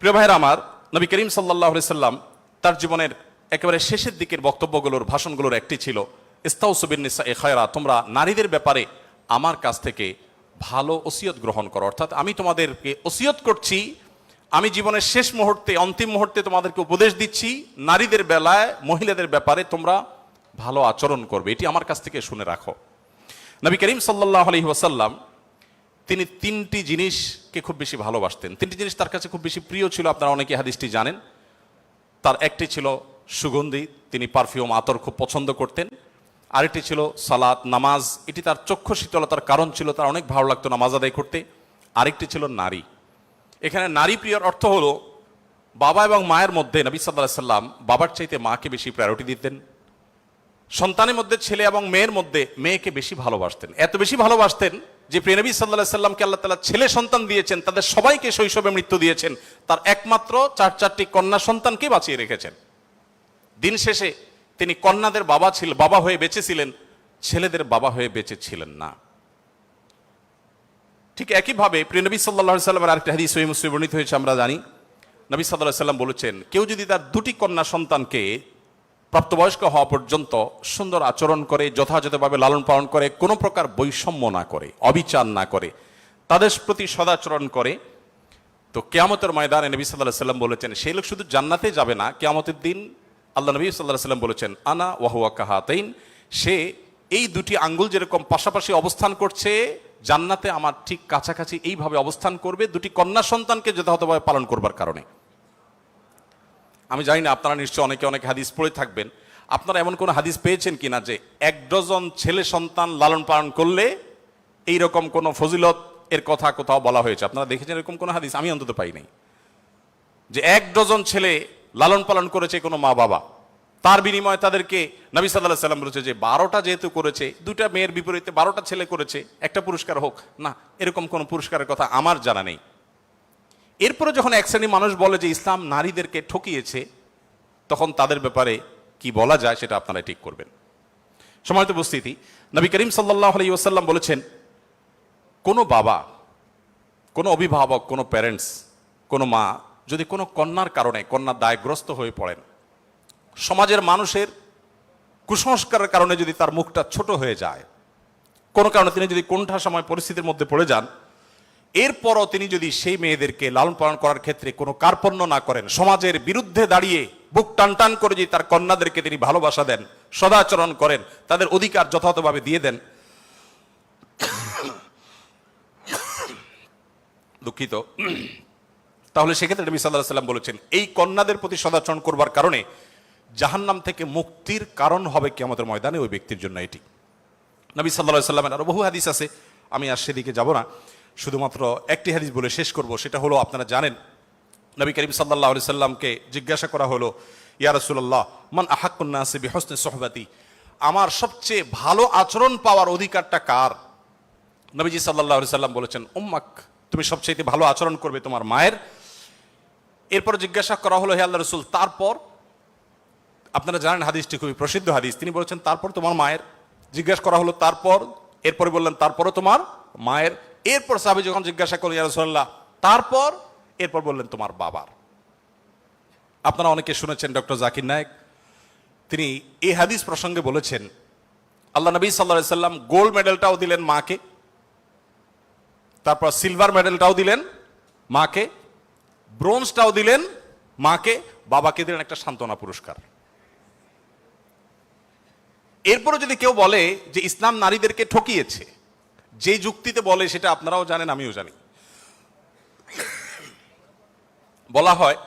প্রিয় ভাইরা আমার, নবী করিম সাল্লাল্লাহু আলাইহি সাল্লাম তার জীবনের একেবারে শেষের দিকের বক্তব্যগুলোর, ভাষণগুলোর একটি ছিল ইস্তাউসু বিন-নিসাই খায়রা, তোমরা নারীদের ব্যাপারে আমার কাছ থেকে ভালো ওসিয়ত গ্রহণ করো। অর্থাৎ আমি তোমাদেরকে ওসিয়ত করছি, আমি জীবনের শেষ মুহূর্তে, অন্তিম মুহূর্তে তোমাদেরকে উপদেশ দিচ্ছি, নারীদের বেলায়, মহিলাদের ব্যাপারে তোমরা ভালো আচরণ করবে, এটি আমার কাছ থেকে শুনে রাখো। নবী করিম সাল্লাল্লাহু আলাইহি ওয়াসাল্লাম তিনি তিনটি জিনিসকে খুব বেশি ভালোবাসতেন, তিনটি জিনিস তার কাছে খুব বেশি প্রিয় ছিল। আপনারা অনেকে হাদিসটি জানেন। তার একটি ছিল সুগন্ধি, তিনি পারফিউম, আতর খুব পছন্দ করতেন। আরেকটি ছিল সালাত, নামাজ, এটি তার চক্ষু শীতলতার কারণ ছিল, তার অনেক ভালো লাগতো নামাজ আদায় করতে। আরেকটি ছিল নারী। এখানে নারী প্রিয়র অর্থ হলো বাবা এবং মায়ের মধ্যে নবী সাল্লাল্লাহু আলাইহি সাল্লাম বাবার চাইতে মাকে বেশি প্রায়োরিটি দিতেন। সন্তানের মধ্যে ছেলে এবং মেয়ের মধ্যে মেয়েকে বেশি ভালোবাসতেন। এত বেশি ভালোবাসতেন যে প্রিয় নবী সাল্লাল্লাহু আলাইহি সাল্লামকে আল্লাহ তাআলা ছেলে সন্তান দিয়েছেন, তাদের সবাইকে শৈশবে মৃত্যু দিয়েছেন, তার একমাত্র চারটি কন্যা সন্তানকে বাঁচিয়ে রেখেছেন। দিন শেষে তিনি কন্যাদের বাবা হয়ে বেঁচেছিলেন, ছেলেদের বাবা হয়ে বেঁচে ছিলেন না। ঠিক একইভাবে প্রিয় নবী সাল্লাল্লাহু আলাইহি সাল্লামের আরেকটা হাদিস সহিহ মুসলিমে বর্ণিত হয়েছে, আমরা জানি। নবী সাল্লাল্লাহু আলাইহি সাল্লাম বলেছেন, কেউ যদি তার দুটি কন্যা সন্তানকে প্রাপ্তবয়স্ক হওয়া পর্যন্ত সুন্দর আচরণ করে, যথাযথভাবে লালন পালন করে, কোনো প্রকার বৈষম্য না করে, অবিচার না করে, তাদের প্রতি সদাচরণ করে, তো কিয়ামতের ময়দানে নবী সাল্লাল্লাহু আলাইহি সাল্লাম বলেছেন সেই লোক শুধু জান্নাতে যাবে না, কিয়ামতের দিন আল্লাহ নবী সাল্লাল্লাহু আলাইহি সাল্লাম বলেছেন আনা ওয়া হুয়া কাহাতাইন, সে এই দুটি আঙ্গুল যেরকম পাশাপাশি অবস্থান করছে জান্নাতে আমার ঠিক কাছাকাছি এইভাবে অবস্থান করবে, দুটি কন্যা সন্তানকে যথাযথভাবে পালন করবার কারণে। আমি জানি না আপনারা নিশ্চয় অনেক হাদিস পড়ে থাকবেন, আপনারা এমন কোন হাদিস পেয়েছেন কিনা যে 1 ডজন ছেলে সন্তান লালন পালন করলে এইরকম কোন ফজিলত এর কথা কোথাও বলা হয়েছে? আপনারা দেখেছেন এরকম কোন হাদিস? আমি অন্তত পাই নাই যে 1 ডজন ছেলে লালন পালন করেছে কোনো মা বাবা, তার বিনিময়ে তাদেরকে নবী সাল্লাল্লাহু আলাইহি সাল্লাম বলেছে যে 12টা যেহেতু করেছে, 2টা মেয়ের বিপরীতে 12টা ছেলে করেছে, একটা পুরস্কার হোক না, এরকম কোন পুরস্কারের কথা আমার জানা নেই। এরপরে যখন এক শ্রেণী মানুষ বলে যে ইসলাম নারীদেরকে ঠকিয়েছে, তখন তাদের ব্যাপারে কি বলা যায় সেটা আপনারা ঠিক করবেন। সম্মানিত উপস্থিতি, নবী করিম সাল্লাল্লাহু আলাইহি ওয়াসাল্লাম বলেছেন, কোনো বাবা, কোনো অভিভাবক, কোনো প্যারেন্টস, কোনো মা যদি কোনো কন্যার কারণে কন্যার দায়গ্রস্ত হয়ে পড়েন, সমাজের মানুষের কুসংস্কারের কারণে যদি তার মুখটা ছোট হয়ে যায়, কোনো কারণে তিনি যদি কোণঠাসা সময় পরিস্থিতির মধ্যে পড়ে যান, এরপরও তিনি যদি সেই মেয়েদেরকে লালন পালন করার ক্ষেত্রে কোনো কার্পণ্য না করেন, সমাজের বিরুদ্ধে দাঁড়িয়ে বুক টান টান করে যদি তার কন্যাদেরকে তিনি ভালোবাসা দেন, সদাচরণ করেন, তাদের অধিকার যথাযথভাবে দিয়ে দেন, দুঃখিত, তাহলে সেক্ষেত্রে নবী সাল্লাল্লাহু আলাইহি ওয়াসাল্লাম বলেছেন এই কন্যাদের প্রতি সদাচরণ করবার কারণে জাহান্নাম থেকে মুক্তির কারণ হবে কিয়ামতের ময়দানে ওই ব্যক্তির জন্য এটি। নবী সাল্লাল্লাহু আলাইহি ওয়াসাল্লামের আরো বহু হাদিস আছে, আমি আর সেদিকে যাব না, শুধুমাত্র একটি হাদিস বলে শেষ করব। সেটা হলো, আপনারা জানেন নবী করিম সাল্লাল্লাহু আলাইহি সাল্লামকে জিজ্ঞাসা করা হলো, ইয়া রাসূলুল্লাহ মান আহাক্কুন নাসি বিহুসনি সুহবাতি, আমার সবচেয়ে ভালো আচরণ পাওয়ার অধিকারটা কার? নবীজি সাল্লাল্লাহু আলাইহি সাল্লাম বলেছেন উম্মাক, তুমি সবচেয়ে ভালো আচরণ করবে তোমার মায়ের। এরপর জিজ্ঞাসা করা হলো, হে আল্লাহর রাসূল তারপর? আপনারা জানেন হাদিসটি খুবই প্রসিদ্ধ হাদিস, তিনি বলেছেন তারপর তোমার মায়ের। জিজ্ঞাসা করা হলো তারপর, এরপরে বললেন তারপরও তোমার মায়ের। এরপর সাহাবী যখন জিজ্ঞাসা করলেন ইয়া রাসূলুল্লাহ তারপর, এরপর বললেন তোমার বাবার। আপনারা অনেকে শুনেছেন ডক্টর জাকির নায়েক, তিনি এই হাদিস প্রসঙ্গে বলেছেন আল্লাহ নবী সাল্লাল্লাহু আলাইহি সাল্লাম গোল্ড মেডেলটাও দিলেন মাকে, তারপর সিলভার মেডেলটাও দিলেন মাকে, ব্রোঞ্জটাও দিলেন মাকে, বাবাকে দিলেন একটা সান্ত্বনা পুরস্কার। এরপরে যদি কেউ বলে যে ইসলাম নারীদেরকে ঠকিয়েছে, যে যুক্তিতে বলে সেটা আপনারাও জানেন আমিও জানি, বলা হয়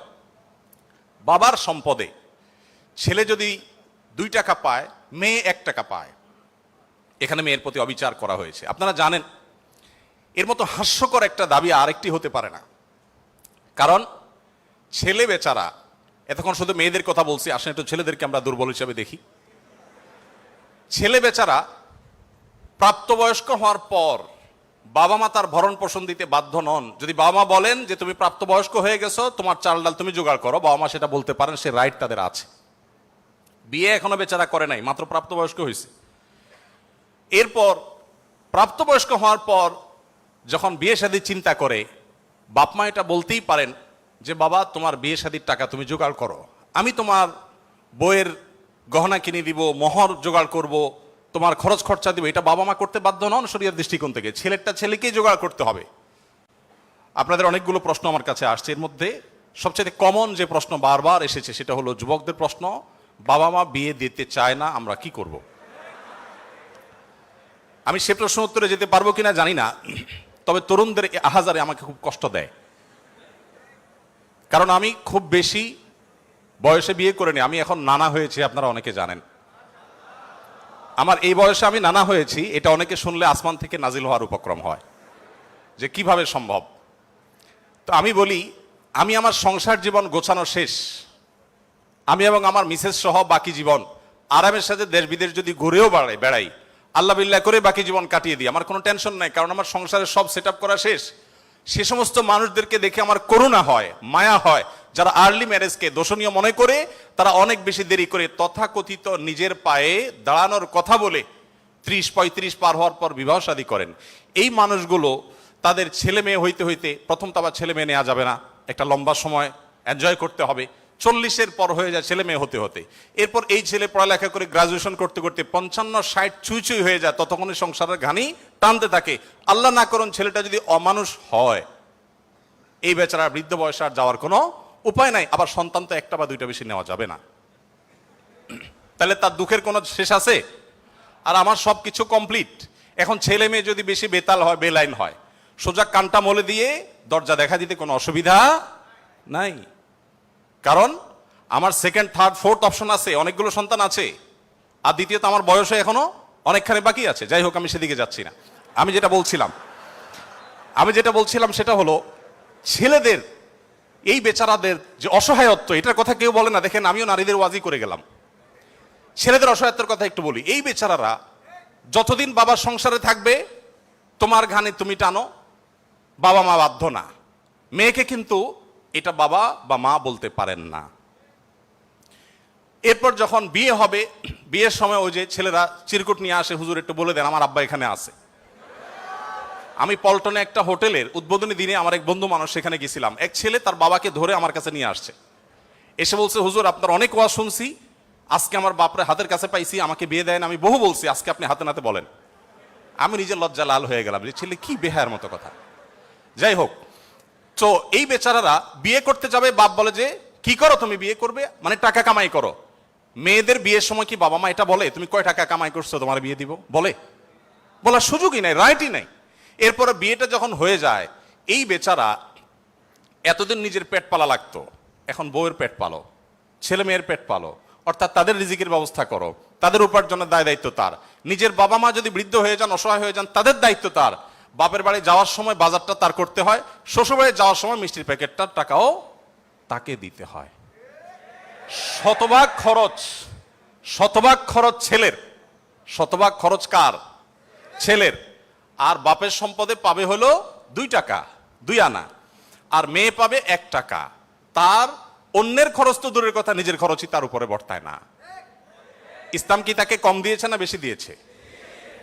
বাবার সম্পদে ছেলে যদি 2 টাকা পায়, মেয়ে 1 টাকা পায়, এখানে মেয়ের প্রতি অবিচার করা হয়েছে। আপনারা জানেন এর মতো হাস্যকর একটা দাবি আরেকটি হতে পারে না, কারণ ছেলে বেচারা, এতক্ষণ শুধু মেয়েদের কথা বলছি, আসলে একটু ছেলেদেরকে আমরা দুর্বল হিসেবে দেখি। ছেলে বেচারা প্রাপ্তবয়স্ক হওয়ার পর বাবা মা তার ভরণ পোষণ দিতে বাধ্য নন। যদি বাবা মা বলেন যে তুমি প্রাপ্তবয়স্ক হয়ে গেছো, তোমার চাল ডাল তুমি জোগাড় করো, বাবা মা সেটা বলতে পারেন, সে রাইট তাদের আছে। বিয়ে এখনো বেচারা করে নাই, মাত্র প্রাপ্তবয়স্ক হয়েছে। এরপর প্রাপ্তবয়স্ক হওয়ার পর যখন বিয়ে শাদীর চিন্তা করে, বাপ মা এটা বলতেই পারেন যে বাবা তোমার বিয়ে শাদীর টাকা তুমি জোগাড় করো, আমি তোমার বইয়ের গহনা কিনে দিব, মোহর জোগাড় করব, তোমার খরচ খরচা দিব। এটা বাবা মা করতে বাধ্য নন শরীয়তের দৃষ্টিকোণ থেকে, ছেলেরটা ছেলেকেই জোগাড় করতে হবে। আপনাদের অনেকগুলো প্রশ্ন আমার কাছে আসছে, এর মধ্যে সবচেয়ে কমন যে প্রশ্ন বারবার এসেছে সেটা হলো যুবকদের প্রশ্ন, বাবা মা বিয়ে দিতে চায় না, আমরা কি করব? আমি সে প্রশ্ন উত্তরে যেতে পারবো কিনা জানি না, তবে তরুণদের আহাজারে আমাকে খুব কষ্ট দেয়, কারণ আমি খুব বেশি বয়সে বিয়ে করিনি, আমি এখন নানা হয়েছি, আপনারা অনেকে জানেন। আমার এই বয়সে আমি নানা হয়েছি, এটা অনেকে শুনলে আসমান থেকে নাজিল হওয়ার উপক্রম হয় যে কিভাবে সম্ভব। তো আমি বলি, আমি আমার সংসার জীবন গোছানো শেষ, আমি এবং আমার মিসেস সহ বাকি জীবন আরামের সাথে দেশ বিদেশ যদি ঘুরেও বেড়াই, আল্লাহ বিল্লাহ করে বাকি জীবন কাটিয়ে দিই, আমার কোনো টেনশন নাই, কারণ আমার সংসারের সব সেট আপ করা শেষ। সে সমস্ত মানুষদেরকে দেখে আমার করুণা হয়, মায়া হয়, যারা আর্লি ম্যারেজকে দোষণীয় মনে করে, তারা অনেক বেশি দেরি করে তথাকথিত নিজের পায়ে দাঁড়ানোর কথা বলে 30-35 পার হওয়ার পর বিবাহ শাদী করেন। এই মানুষগুলো তাদের ছেলে মেয়ে হইতে হইতে, প্রথম তো আবার ছেলে মেয়ে নেওয়া যাবে না, একটা লম্বা সময় এনজয় করতে হবে, 40-এর পর হয়ে যায় ছেলে মেয়ে হতে হতে। এরপর এই ছেলে পড়ালেখা করে গ্রাজুয়েশন করতে করতে 55-60 ছুঁই ছুঁই হয়ে যায়, ততক্ষণে সংসারের ঘানি টানতে থাকে। আল্লাহ না করুন ছেলেটা যদি অমানুষ হয়, এই বেচারা বৃদ্ধ বয়সে আর যাওয়ার কোনো উপায় নাই। আবার সন্তান তো 1টা বা 2টা বেশি নেওয়া যাবে না, তাহলে তার দুঃখের কোনো শেষ আছে? আর আমার সব কিছু কমপ্লিট। এখন ছেলে মেয়ে যদি বেশি বেতাল হয়, বেলাইন হয়, সোজা কানটা মলে দিয়ে দরজা দেখা দিতে কোনো অসুবিধা নাই, কারণ আমার 2nd, 3rd, 4th অপশন আছে, অনেকগুলো সন্তান আছে। আর দ্বিতীয়ত আমার বয়সে এখনো অনেকখানি বাকি আছে। যাই হোক, আমি সেদিকে যাচ্ছি না। আমি যেটা বলছিলাম সেটা হলো ছেলেদের এই বেচারাদের যে অসহায়ত্ব, এটার কথা কেউ বলে না। দেখেন, আমিও নারীদের ওয়াজি করে গেলাম, ছেলেদের অসহায়ত্বের কথা একটু বলি। এই বেচারারা যতদিন বাবার সংসারে থাকবে, তোমার ঘানি তুমি টানো, বাবা মা বাধ্য না। মেয়েকে কিন্তু এটা বাবা বা মা বলতে পারেন না। এরপর যখন বিয়ে হবে, বিয়ের সময় ওই যে ছেলেরা চিরকুট নিয়ে আসে, হুজুর একটু বলে দেন আমার আব্বা এখানে আছে। আমি পল্টনে একটা হোটেলের উদ্বোধনী দিনে আমার এক বন্ধু মানুষ সেখানে গেছিলাম, এক ছেলে তার বাবাকে ধরে আমার কাছে নিয়ে আসছে, এসে বলছে হুজুর আপনার অনেক ওয়াজ শুনছি, আজকে আমার বাপরে হাতের কাছে পাইছি, আমাকে বিয়ে দেন, আমি বহু বলছি, আজকে আপনি হাতে নাতে বলেন। আমি নিজের লজ্জা লাল হয়ে গেলাম যে ছেলে কি বেহায়ার মতো কথা। যাই হোক, তো এই বেচারারা বিয়ে করতে যাবে, বাপ বলে যে কি করো তুমি, বিয়ে করবে মানে টাকা কামাই করো। মেয়েদের বিয়ের সময় কি বাবা মা এটা বলে তুমি কয় টাকা কামাই করছো তোমার বিয়ে দিব? বলে? বলার সুযোগই নাই, রাইটই নাই। এরপরে বিয়েটা যখন হয়ে যায়, এই বেচারা এতদিন নিজের পেট পালা লাগতো, এখন বউয়ের পেট পালো, ছেলে মেয়ের পেট পালো, অর্থাৎ তাদের রিজিকের ব্যবস্থা করো, তাদের উপার্জনের দায় দায়িত্ব তার। নিজের বাবা মা যদি বৃদ্ধ হয়ে যান, অসহায় হয়ে যান, তাদের দায়িত্ব তার। বাপের বাড়ি যাওয়ার সময় বাজারটা তার করতে হয়, শ্বশুর বাড়ি যাওয়ার সময় মিষ্টির প্যাকেটটার টাকাও তাকে দিতে হয়। শতভাগ খরচ ছেলের, শতভাগ খরচ কার? ছেলের। আর বাপের সম্পদে পাবে হলো 2 টাকা, 2 আনা, আর মেয়ে পাবে 1 টাকা। তার অন্যের খরচ তো দূরের কথা, নিজের খরচই তার উপরে বর্তায় না। ইসলাম কি তাকে কম দিয়েছে না বেশি দিয়েছে?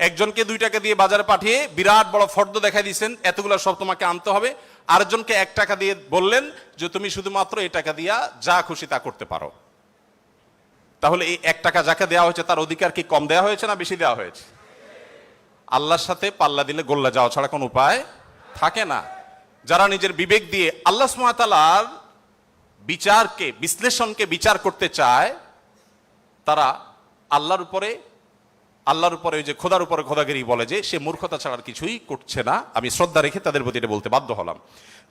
একজনকে 2 টাকা দিয়ে বাজারে পাঠিয়ে বিরাট বড় ফর্দ দেখাই দিয়েছেন, এতগুলো সব তোমাকে আনতে হবে। আরেকজনকে 1 টাকা দিয়ে বললেন যে তুমি শুধুমাত্র এই টাকা দিয়া যা খুশি তা করতে পারো। তাহলে এই 1 টাকা যাকে দেওয়া হয়েছে তার অধিকার কি কম দেওয়া হয়েছে না বেশি দেওয়া হয়েছে? আল্লাহর সাথে পাল্লা দিলে গোল্লা যাওয়া ছাড়া কোনো উপায় থাকে না। যারা নিজের বিবেক দিয়ে আল্লাহ সুবহানাহু ওয়া তাআলার বিচারকে, বিশ্লেষণকে বিচার করতে চায়, তারা আল্লাহর উপরে ওই যে খোদার উপরে খোদাগিরি বলে, যে সে মূর্খতা ছাড়া কিছুই করছে না। আমি শ্রদ্ধা রেখে তাদের প্রতি এটা বলতে বাধ্য হলাম।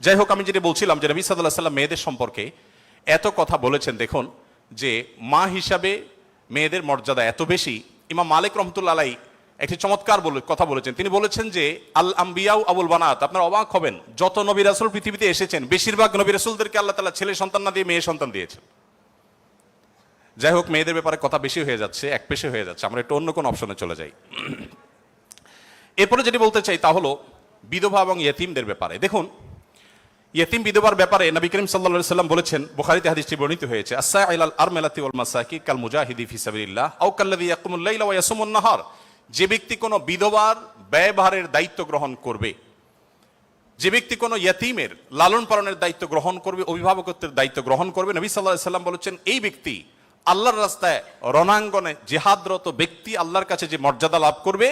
যাই হোক, আমি যেটা বলছিলাম যে নবী সাল্লাল্লাহু আলাইহি ওয়াসাল্লাম মেয়েদের সম্পর্কে এত কথা বলেছেন। দেখুন যে মা হিসাবে মেয়েদের মর্যাদা এত বেশি। ইমাম মালিক রহমতুল্লাহ আলাইহি একটি চমৎকার কথা বলেছেন। তিনি বলেছেন যে আল আম্বিয়াউ আবুল বানাত। আপনারা অবাক হবেন, যত নবী রাসূল পৃথিবীতে এসেছেন বেশিরভাগ নবী রাসূলদেরকে আল্লাহ তাআলা ছেলে সন্তান না দিয়ে মেয়ে সন্তান দিয়েছেন। যাই হোক, মেয়েদের ব্যাপারে কথা বেশি হয়ে যাচ্ছে, এক পেশে হয়ে যাচ্ছে, আমরা একটু অন্য কোন অপশনে চলে যাই। এরপরে যেটি বলতে চাই তা হলো বিধবা এবং ইয়েতিমদের ব্যাপারে। দেখুন, ইয়েতিম বিধবার ব্যাপারে নবী করিম সাল্লাল্লাহু আলাইহি সাল্লাম বলেছেন, বুখারীতে হাদিসটি বর্ণিত হয়েছে, আস-সাইলাল আরমালাতি ওয়াল মাসাকি কাল মুজাহিদি ফি সাবিলিল্লাহ আও কাল্লাযী ইয়াকুমুল লাইলা ওয়া ইয়াসুমুন নাহার। যে ব্যক্তি কোনো বিধবার ব্যয়ভারের দায়িত্ব গ্রহণ করবে, যে ব্যক্তি কোনো ইয়েতিমের লালন পালনের দায়িত্ব গ্রহণ করবে, অভিভাবকত্বের দায়িত্ব গ্রহণ করবে, নবী সাল্লাল্লাহু আলাইহি সাল্লাম বলেছেন এই ব্যক্তি আল্লাহর রাস্তায় রণাঙ্গনে জিহাদরত ব্যক্তি আল্লাহর কাছে যে মর্যাদা লাভ করবে,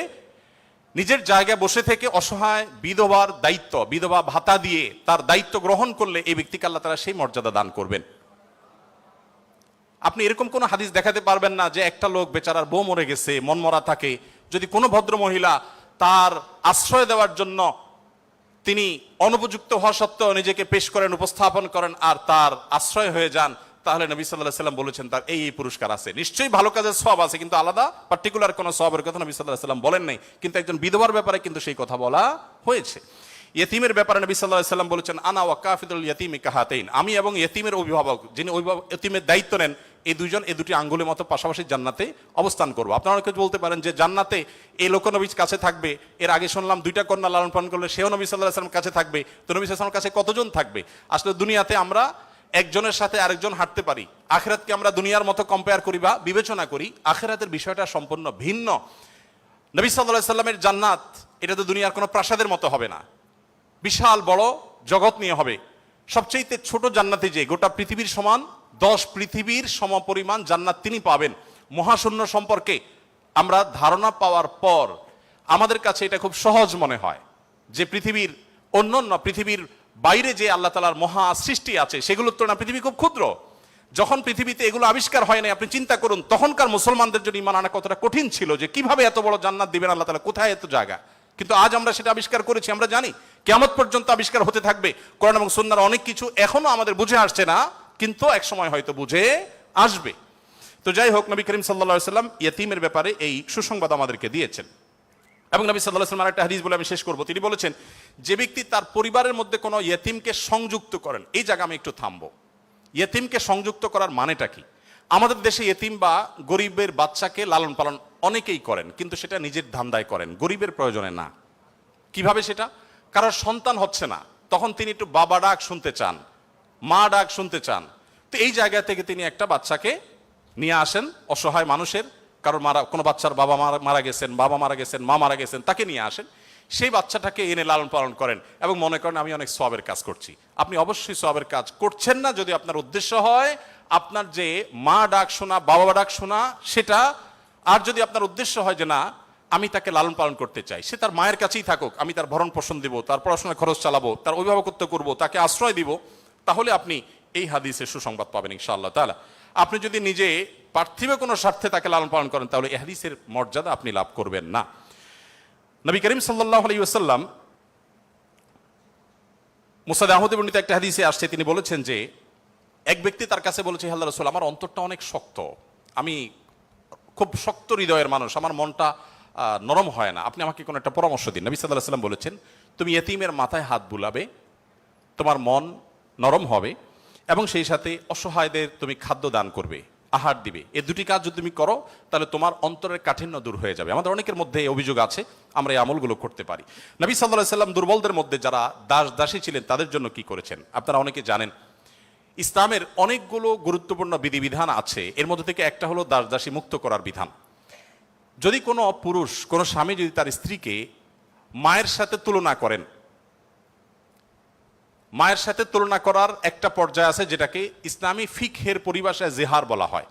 নিজের জায়গায় বসে থেকে অসহায় বিধবার দায়িত্ব, বিধবা ভাতা দিয়ে তার দায়িত্ব গ্রহণ করলে এই ব্যক্তিকে আল্লাহ তাআলা সেই মর্যাদা দান করবেন। আপনি এরকম কোন হাদিস দেখাতে পারবেন না যে একটা লোক বেচারার বউ মরে গেছে, মন মরা থাকে, যদি কোনো ভদ্র মহিলা তার আশ্রয় দেওয়ার জন্য তিনি অনুপযুক্ত হওয়া সত্ত্বেও নিজেকে পেশ করেন, উপস্থাপন করেন, আর তার আশ্রয় হয়ে যান, তাহলে নবী সাল্লাল্লাহু আলাইহি সাল্লাম বলেছেন তার এই পুরস্কার আছে। নিশ্চয়ই ভালো কাজের সওয়াব আছে, কিন্তু আলাদা পার্টিকুলার কোনো সওয়াবের কথা নবী সাল্লাল্লাহু আলাইহি সাল্লাম বলেন নাই। কিন্তু একজন বিধবার ব্যাপারে কিন্তু সেই কথা বলা হয়েছে। ইয়েতিমের ব্যাপারে নবী সাল্লাল্লাহু আলাইহি সাল্লাম বলেছেন, আনা ওয়া কাফিদুল ইয়াতিমি কাহাতাইন। আমি এবং ইয়েতিমের অভিভাবক, যিনি ইয়েতিমের দায়িত্ব নেন, এই দুইজন এই দুটি আঙ্গুলের মতো পাশাপাশি জান্নাতে অবস্থান করবো। আপনারা অনেকে বলতে পারেন যে জান্নাতে এই লোক নবীর কাছে থাকবে, এর আগে শুনলাম 2টা কন্যা লালন পালন করলে সেও নবী সাল্লাল্লাহু আলাইহি সাল্লামের কাছে থাকবে, তো নবী সাল্লাল্লাহু আলাইহি সাল্লামের কাছে কতজন থাকবে? আসলে দুনিয়াতে আমরা একজনের সাথে আরেকজন হাঁটতে পারি, আখিরাতকে আমরা দুনিয়ার মতো কম্পেয়ার করি বা বিবেচনা করি, আখিরাতের বিষয়টা সম্পূর্ণ ভিন্ন। নবী সাল্লাল্লাহু আলাইহি সাল্লামের জান্নাত এটা তো দুনিয়ার কোনো প্রাসাদের মতো হবে না, বিশাল বড় জগৎ নিয়ে হবে। সবচেয়ে ছোট জান্নাতে যে গোটা পৃথিবীর সমান 10 পৃথিবীর সমপরিমাণ জান্নাত তিনি পাবেন। মহাশূন্য সম্পর্কে আমরা ধারণা পাওয়ার পর আমাদের কাছে এটা খুব সহজ মনে হয় যে পৃথিবীর অন্যান্য পৃথিবীর বাইরে যে আল্লাহ তাআলার মহা সৃষ্টি আছে সেগুলোর তুলনায় পৃথিবী খুব ক্ষুদ্র। যখন পৃথিবীতে এগুলো আবিষ্কার হয় নাই, আপনি চিন্তা করুন তখনকার মুসলমানদের জন্য ঈমান আনা কতটা কঠিন ছিল, যে কিভাবে এত বড় জান্নাত দিবেন আল্লাহ তাআলা, কোথায় এত জায়গা। কিন্তু আজ আমরা সেটা আবিষ্কার করেছি, আমরা জানি কিয়ামত পর্যন্ত আবিষ্কার হতে থাকবে। কোরআন এবং সুন্নাহর অনেক কিছু এখনো আমাদের বুঝে আসছে না, কিন্তু এক সময় হয়তো বুঝে আসবে। তো যাই হোক, নবী করিম সাল্লাল্লাহু আলাইহি সাল্লাম ইয়েতিমের ব্যাপারে এই সুসংবাদ আমাদেরকে দিয়েছেন। এবং নবী সাল্লাল্লাহু আলাইহি সাল্লাম একটা হাদিস বলে আমি শেষ করব। তিনি বলেছেন, যে ব্যক্তি তার পরিবারের মধ্যে কোনো ইয়েতিমকে সংযুক্ত করেন, এই জায়গা আমি একটু থামবো। ইয়েতিমকে সংযুক্ত করার মানেটা কি? আমাদের দেশে ইয়েতিম বা গরিবের বাচ্চাকে লালন পালন অনেকেই করেন, কিন্তু সেটা নিজের ধান্দায় করেন, গরিবের প্রয়োজনে না। কিভাবে সেটা? কারণ সন্তান হচ্ছে না, তখন তিনি একটু বাবা ডাক শুনতে চান, মা ডাক শুনতে চান, তো এই জায়গা থেকে তিনি একটা বাচ্চাকে নিয়ে আসেন, অসহায় মানুষের, কারণ কোনো বাচ্চার বাবা মারা গেছেন, বাবা মারা গেছেন, মা মারা গেছেন, তাকে নিয়ে আসেন, সেই বাচ্চাটাকে এনে লালন পালন করেন এবং মনে করেন আমি অনেক সওয়াবের কাজ করছি। আপনি অবশ্যই সওয়াবের কাজ করছেন না যদি আপনার উদ্দেশ্য হয় আপনার যে মা ডাক শোনা, বাবা ডাক শোনা সেটা, আর যদি আপনার উদ্দেশ্য হয় যে না আমি তাকে লালন পালন করতে চাই, সে তার মায়ের কাছেই থাকুক, আমি তার ভরণ পোষণ দিব, তার পড়াশোনার খরচ চালাবো, তার অভিভাবকত্ব করব, তাকে আশ্রয় দিব, তাহলে আপনি এই হাদিসের সুসংবাদ পাবেন ইনশাআল্লাহ তাআলা। আপনি যদি নিজে পার্থিব কোনো স্বার্থে তাকে লালন পালন করেন, তাহলে এই হাদিসের মর্যাদা আপনি লাভ করবেন না। নবী করিম সাল্লাল্লাহু আলাইহি ওয়াসাল্লাম মুসনাদ আহমদে বর্ণিত একটা হাদিসে আসছে, তিনি বলেছেন যে এক ব্যক্তি তার কাছে বলেছে, হে আল্লাহর রাসূল, আমার অন্তরটা অনেক শক্ত, আমি খুব শক্ত হৃদয়ের মানুষ, আমার মনটা নরম হয় না, আপনি আমাকে কোনো একটা পরামর্শ দিন। নবী সাল্লাল্লাহু আলাইহি ওয়াসাল্লাম বলেছেন, তুমি ইয়েতিমের মাথায় হাত বুলাবে, তোমার মন নরম হবে, এবং সেই সাথে অসহায়দের তুমি খাদ্য দান করবে, আহার দিবে। এই দুটি কাজ যদি তুমি করো, তাহলে তোমার অন্তরের কাঠিন্য দূর হয়ে যাবে। আমাদের অনেকের মধ্যে এই অভিযোগ আছে, আমরা এই আমলগুলো করতে পারি। নবী সাল্লাল্লাহু আলাইহি ওয়াসাল্লাম দুর্বলদের মধ্যে যারা দাস দাসী ছিলেন তাদের জন্য কি করেছেন আপনারা অনেকে জানেন। ইসলামের অনেকগুলো গুরুত্বপূর্ণ বিধিবিধান আছে, এর মধ্যে থেকে একটা হলো দাস দাসী মুক্ত করার বিধান। যদি কোনো পুরুষ, কোনো স্বামী যদি তার স্ত্রীকে মায়ের সাথে তুলনা করেন, মায়ের সাথে তুলনা করার একটা পর্যায়ে আছে যেটাকে ইসলামী ফিকহের পরিভাষায় জেহার বলা হয়।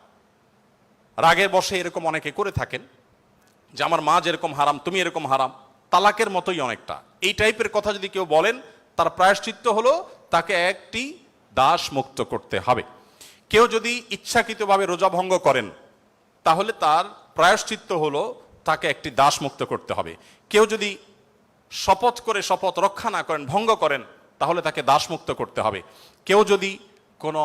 রাগের বশে এরকম অনেকে করে থাকেন যে আমার মা যেরকম হারাম তুমি এরকম হারাম, তালাকের মতোই অনেকটা এই টাইপের কথা যদি কেউ বলেন, তার প্রায়শ্চিত্ত হলো তাকে একটি দাস মুক্ত করতে হবে। কেউ যদি ইচ্ছাকৃতভাবে রোজা ভঙ্গ করেন, তাহলে তার প্রায়শ্চিত্ত হলো তাকে একটি দাস মুক্ত করতে হবে। কেউ যদি শপথ করে শপথ রক্ষা না করেন, ভঙ্গ করেন, তাহলে তাকে দাসমুক্ত করতে হবে। কেউ যদি কোনো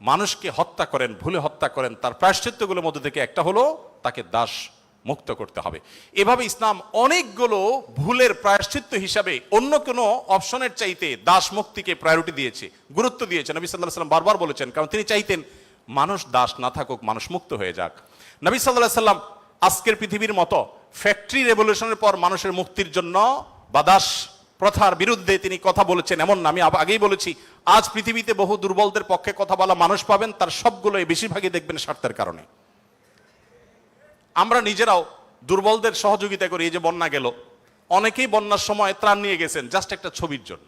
মানুষকে হত্যা করেন, ভুলে হত্যা করেন, তার প্রায়শ্চিত্তগুলোর মধ্যে থেকে একটা হলো তাকে দাস মুক্ত করতে হবে। এভাবে ইসলাম অনেকগুলো ভুলের প্রায়শ্চিত্ত হিসাবে অন্য কোনো অপশনের চাইতে দাস মুক্তিকে প্রায়োরিটি দিয়েছে, গুরুত্ব দিয়েছে। নবী সাল্লাল্লাহু আলাইহি ওয়াসাল্লাম বারবার বলেছেন, কারণ তিনি চাইতেন মানুষ দাস না থাকুক, মানুষ মুক্ত হয়ে যাক। নবী সাল্লাল্লাহু আলাইহি ওয়াসাল্লাম আজকের পৃথিবীর মতো ফ্যাক্টরি রেভলিউশনের পর মানুষের মুক্তির জন্য বা দাস প্রথার বিরুদ্ধে তিনি কথা বলেছেন এমন না। আমি আগেই বলেছি, আজ পৃথিবীতে বহু দুর্বলদের পক্ষে কথা বলা মানুষ পাবেন, তার সবগুলোই বেশিরভাগই দেখবেন স্বার্থের কারণে। আমরা নিজেরাও দুর্বলদের সহযোগিতা করি। এই যে বন্যা গেল, অনেকেই বন্যার সময় ত্রাণ নিয়ে গেছেন জাস্ট একটা ছবির জন্য,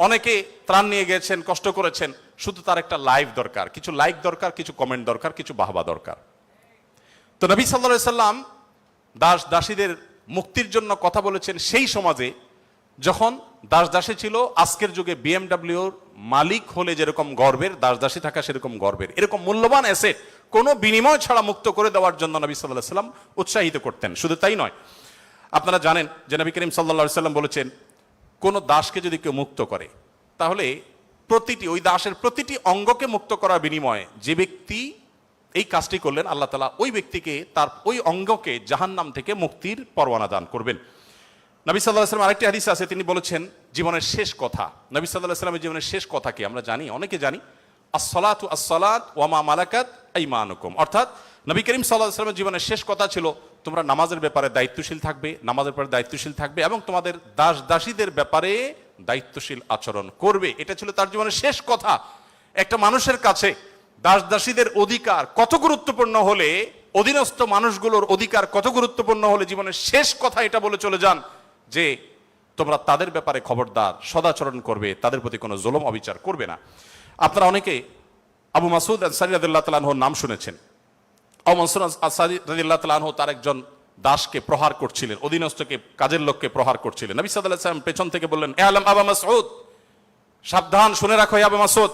অনেকে ত্রাণ নিয়ে গেছেন, কষ্ট করেছেন, শুধু তার একটা লাইভ দরকার, কিছু লাইক দরকার, কিছু কমেন্ট দরকার, কিছু বাহবা দরকার। তো নবী সাল্লাল্লাহু আলাইহি ওয়াসাল্লাম দাস দাসীদের মুক্তির জন্য কথা বলেছেন সেই সমাজে যখন দাস দাসী ছিল আজকের যুগে বিএমডব্লিউর মালিক হলে যেরকম গর্বের, দাস দাসী থাকা সেরকম গর্বের। এরকম মূল্যবান অ্যাসেট কোনো বিনিময় ছাড়া মুক্ত করে দেওয়ার জন্য নবী সাল্লাল্লাহু আলাইহি ওয়াসাল্লাম উৎসাহিত করতেন। শুধু তাই নয়, আপনারা জানেন যে নবী করিম সাল্লাল্লাহু আলাইহি ওয়াসাল্লাম বলেছেন, কোন দাসকে যদি কেউ মুক্ত করে, তাহলে ওই দাসের প্রতিটি অঙ্গকে মুক্ত করার বিনিময়ে যে ব্যক্তি এই কাজটি করলেন, আল্লাহ তাআলা ওই ব্যক্তিকে তার ওই অঙ্গকে জাহান্নাম থেকে মুক্তির পরওয়ানা দান করবেন। নবী সাল্লাল্লাহু আলাইহি ওয়াসাল্লাম আরেকটি হাদিস আছে, তিনি বলেছেন জীবনের শেষ কথা। নবী সাল্লাল্লাহু আলাইহি ওয়াসাল্লামের জীবনের শেষ কথা কি আমরা জানি, অনেকে জানি, আসসালাতু আসসালাত ওয়া মা মালাকাত আইমানুকুম। অর্থাৎ নবী করিম সাল্লাল্লাহু আলাইহি ওয়াসাল্লামের জীবনের শেষ কথা ছিল, তোমরা নামাজের ব্যাপারে দায়িত্বশীল থাকবে, নামাজের ব্যাপারে দায়িত্বশীল থাকবে, এবং তোমাদের দাস দাসীদের ব্যাপারে দায়িত্বশীল আচরণ করবে। এটা ছিল তার জীবনের শেষ কথা। একটা মানুষের কাছে দাস দাসীদের অধিকার কত গুরুত্বপূর্ণ হলে, অধীনস্থ মানুষগুলোর অধিকার কত গুরুত্বপূর্ণ হলে জীবনের শেষ কথা এটা বলে চলে যান যে তোমরা তাদের ব্যাপারে খবরদার, সদাচরণ করবে, তাদের প্রতি কোনো জুলুম অবিচার করবে না। আপনারা অনেকে আবু মাসউদ আনসারী রাদিয়াল্লাহু তাআলা আনহুর নাম শুনেছেন। আবু মাসউদ আনসারী রাদিয়াল্লাহু তাআলা আনহু তার একজন দাসকে প্রহার করছিলেন, অধীনস্থকে, কাজের লোককে প্রহার করছিলেন। নবী সাল্লাল্লাহু আলাইহি ওয়াসাল্লাম পেছন থেকে বললেন, আলাম আবু মাসউদ, সাবধান, শুনে রাখো আবু মাসউদ,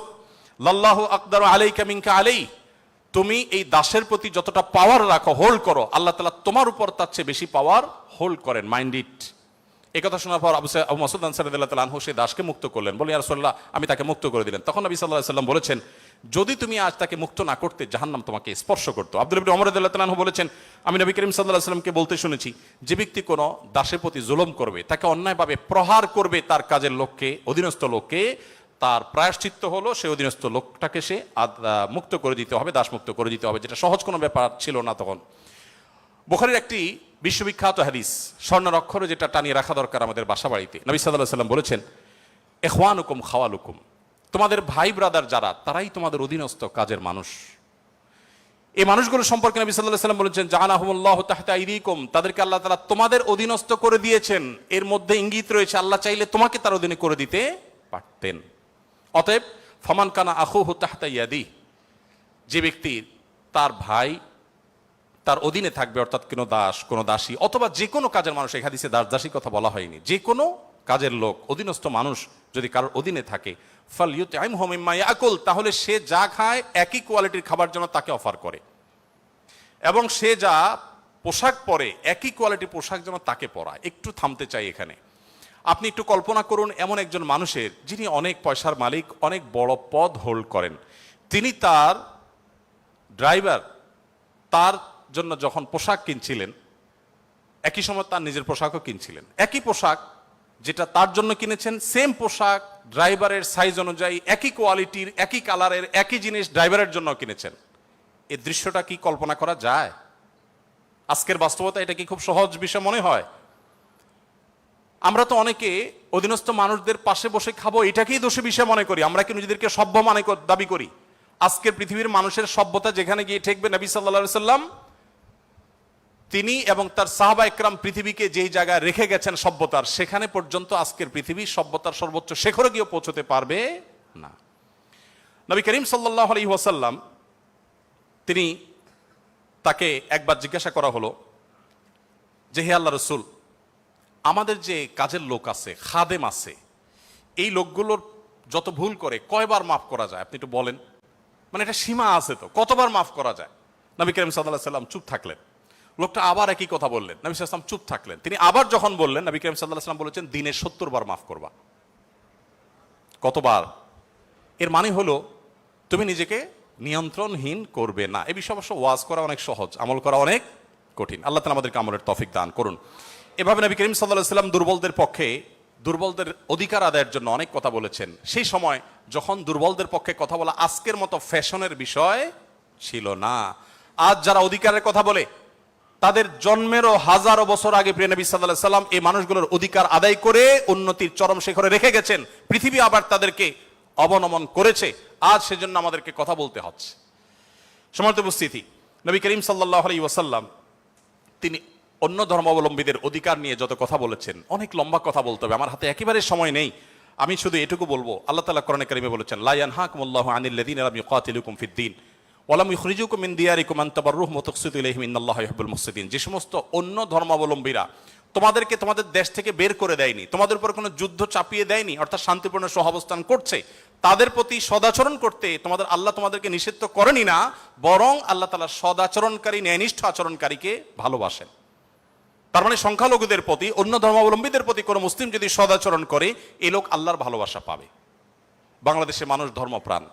লাল্লাহু আকদারু আলাইকা মিনকা আলাই, তুমি এই দাসের প্রতি যতটা পাওয়ার রাখো, হোল্ড করো, আল্লাহ তাআলা তোমার উপর তার চেয়ে বেশি পাওয়ার হোল্ড করেন, মাইন্ড ইট। এই কথা শোনার পর আবু মাসউদ আনসারী রাদিয়াল্লাহু তাআলা আনহু সেই দাসকে মুক্ত করলেন। বলে, ইয়া রাসূলুল্লাহ, আমি তাকে মুক্ত করে দিলেন। তখন নবী সাল্লাল্লাহু আলাইহি ওয়াসাল্লাম বলেছেন, যদি তুমি আজ তাকে মুক্ত না করতে, জাহান্নাম তোমাকে স্পর্শ করতো। আব্দুল্লাহ ইবনে ওমর রাদিয়াল্লাহু তাআলা আনহু বলেছেন, আমি নবী করিম সাল্লাল্লাহু আলাইহি ওয়াসাল্লামকে বলতে শুনেছি, যে ব্যক্তি কোনো দাসের প্রতি জুলুম করবে, তাকে অন্যায়ভাবে প্রহার করবে, তার কাজের লোককে, অধীনস্থ লোককে, তার প্রায়শ্চিত্ত হলো সেই অধীনস্থ লোকটাকে সে মুক্ত করে দিতে হবে, দাস মুক্ত করে দিতে হবে, যেটা সহজ কোনো ব্যাপার ছিল না তখন। বুখারীর একটি বিশ্ববিখ্যাত হাদিস, স্বর্ণের অক্ষরে যেটা টানিয়ে রাখা দরকার আমাদের বাসা বাড়িতে। নবী সাল্লাল্লাহু আলাইহি ওয়াসাল্লাম বলেছেন, ইখওয়ানুকুম খাওয়ালুকুম, তোমাদের ভাই ব্রাদার যারা, তারাই তোমাদের অধীনস্থ কাজের মানুষ। এই মানুষগুলো সম্পর্কে নবী সাল্লাল্লাহু আলাইহি ওয়াসাল্লাম বলেছেন, জাআলাহুমুল্লাহু তাহতা আইদিকুম, তাদেরকে আল্লাহ তাআলা তোমাদের অধীনস্থ করে দিয়েছেন। এর মধ্যে ইঙ্গিত রয়েছে আল্লাহ চাইলে তোমাকে তার অধীনে করে দিতে পারতেন। অতএব ফামান কানা আখুহু তাহতা ইয়াদি, যে ব্যক্তি তার ভাই তার অধীনে থাকবে, অর্থাৎ কোনো দাস, কোনো দাসী অথবা যে কোনো কাজের মানুষ, এই হাদিসে দাস দাসী কথা বলা হয়নি, যে কোনো কাজের লোক, অধীনস্থ মানুষ যদি কারোর অধীনে থাকে, ফালইউতইমহু মিম্মা ইয়াকুল, তাহলে সে যা খায় একই কোয়ালিটির খাবার যেন তাকে অফার করে, এবং সে যা পোশাক পরে একই কোয়ালিটির পোশাক যেন তাকে পরায়। একটু থামতে চাই এখানে। আপনি একটু কল্পনা করুন এমন একজন মানুষের, যিনি অনেক পয়সার মালিক, অনেক বড় পদ হোল্ড করেন, তিনি তার ড্রাইভার তার জন্য যখন পোশাক কিনছিলেন, একই সময় তার নিজের পোশাকও কিনছিলেন, একই পোশাক যেটা তার জন্য কিনেছেন, সেম পোশাক ড্রাইভারের সাইজ অনুযায়ী একই কোয়ালিটির, একই কালারের, একই জিনিস ড্রাইভারের জন্য কিনেছেন। এই দৃশ্যটা কি কল্পনা করা যায়? আজকের বাস্তবতা এটা কি খুব সহজ বিষয় মনে হয়? আমরা তো অনেকে অধীনস্থ মানুষদের পাশে বসে খাবো এটাকেই দোষী বিষয় মনে করি। আমরা কি নিজেদেরকে সভ্য দাবি করি? আজকের পৃথিবীর মানুষের সভ্যতা যেখানে গিয়ে ঠেকবে, নবী সাল্লাল্লাহু আলাইহি সাল্লাম তিনি এবং তার সাহাবা একরাম পৃথিবীকে যেই জায়গায় রেখে গেছেন সভ্যতার, সেখানে পর্যন্ত আজকের পৃথিবী সভ্যতার সর্বোচ্চ শিখরে গিয়ে পৌঁছতে পারবে না। নবী করিম সাল্লাল্লাহু আলাইহি ওয়াসাল্লাম তিনি, তাকে একবার জিজ্ঞাসা করা হলো যে হে আল্লাহ রাসূল, আমাদের যে কাজের লোক আছে, খাদেম আছে, এই লোকগুলোর যত ভুল করে কয়বার মাফ করা যায় আপনি একটু বলেন? মানে এটা সীমা আছে তো, কতবার মাফ করা যায়? নবী করিম সাল্লাল্লাহু আলাইহি সাল্লাম চুপ থাকলেন। লোকটা আবার একই কথা বললেন, নবী সাল্লাল্লাহু আলাইহি ওয়াসাল্লাম চুপ থাকলেন। তিনি আবার যখন বললেন, নবী করিম সাল্লাল্লাহু আলাইহি ওয়াসাল্লাম বলেছেন দিনে 70 বার মাফ করবা। কতবার? এর মানে হলো তুমি নিজেকে নিয়ন্ত্রণহীন করবে না। এই বিষয়ে অবশ্য ওয়াজ করা অনেক সহজ, আমল করা অনেক কঠিন। আল্লাহ তাআলা আমাদেরকে আমলের তৌফিক দান করুন। এভাবে নবী করিম সাল্লাল্লাহু আলাইহি ওয়াসাল্লাম দুর্বলদের পক্ষে, দুর্বলদের অধিকার আদায়ের জন্য অনেক কথা বলেছেন। সেই সময় যখন দুর্বলদের পক্ষে কথা বলা আজকের মতো ফ্যাশনের বিষয় ছিল না। আজ যারা অধিকারের কথা বলে, তাদের জন্মেরও হাজারো বছর আগে প্রিয় নবী সাল্লাল্লাহু আলাইহি সাল্লাম এই মানুষগুলোর অধিকার আদায় করে উন্নতির চরম শিখরে রেখে গেছেন। পৃথিবী আবার তাদেরকে অবনমন করেছে। আজ সেজন্য আমাদেরকে কথা বলতে হচ্ছে। সম্মানিত উপস্থিতি, নবী করিম সাল্লাল্লাহু আলাইহি ওয়াসাল্লাম তিনি অন্য ধর্মাবলম্বীদের অধিকার নিয়ে যত কথা বলেছেন, অনেক লম্বা কথা বলতে হবে, আমার হাতে একেবারে সময় নেই। আমি শুধু এটুকু বলবো, আল্লাহ তাআলা কোরআনে কারিমে বলেছেন, লা ইয়ানহাকুমুল্লাহু আনিল লাযিনা লাম ইউকাতিলুকুম ফিদ-দীন ওয়া লাম ইখরিজুকুম মিন দিয়ারিকুম আন তাবাররুহুম ওয়া তুকসিতু ইলাইহিম ইন্নাল্লাহা ইউহিব্বুল মুহসিনিন। যে সমস্ত অন্য ধর্মাবলম্বীরা তোমাদেরকে তোমাদের দেশ থেকে বের করে দেয়নি, তোমাদের উপর কোনো যুদ্ধ চাপিয়ে দেয়নি, অর্থাৎ শান্তিপূর্ণ সহাবস্থান করছে, তাদের প্রতি সদাচরণ করতে তোমাদের আল্লাহ তোমাদেরকে নিষিদ্ধ করেনি না, বরং আল্লাহ তাআলা সদাচরণকারী, ন্যায়নিষ্ঠ আচরণকারীকে ভালোবাসেন। তার মানে সংখ্যালঘুদের প্রতি, অন্য ধর্মাবলম্বীদের প্রতি কোনো মুসলিম যদি সদাচরণ করে, এই লোক আল্লাহর ভালোবাসা পাবে। বাংলাদেশে মানুষ ধর্মপ্রাণ,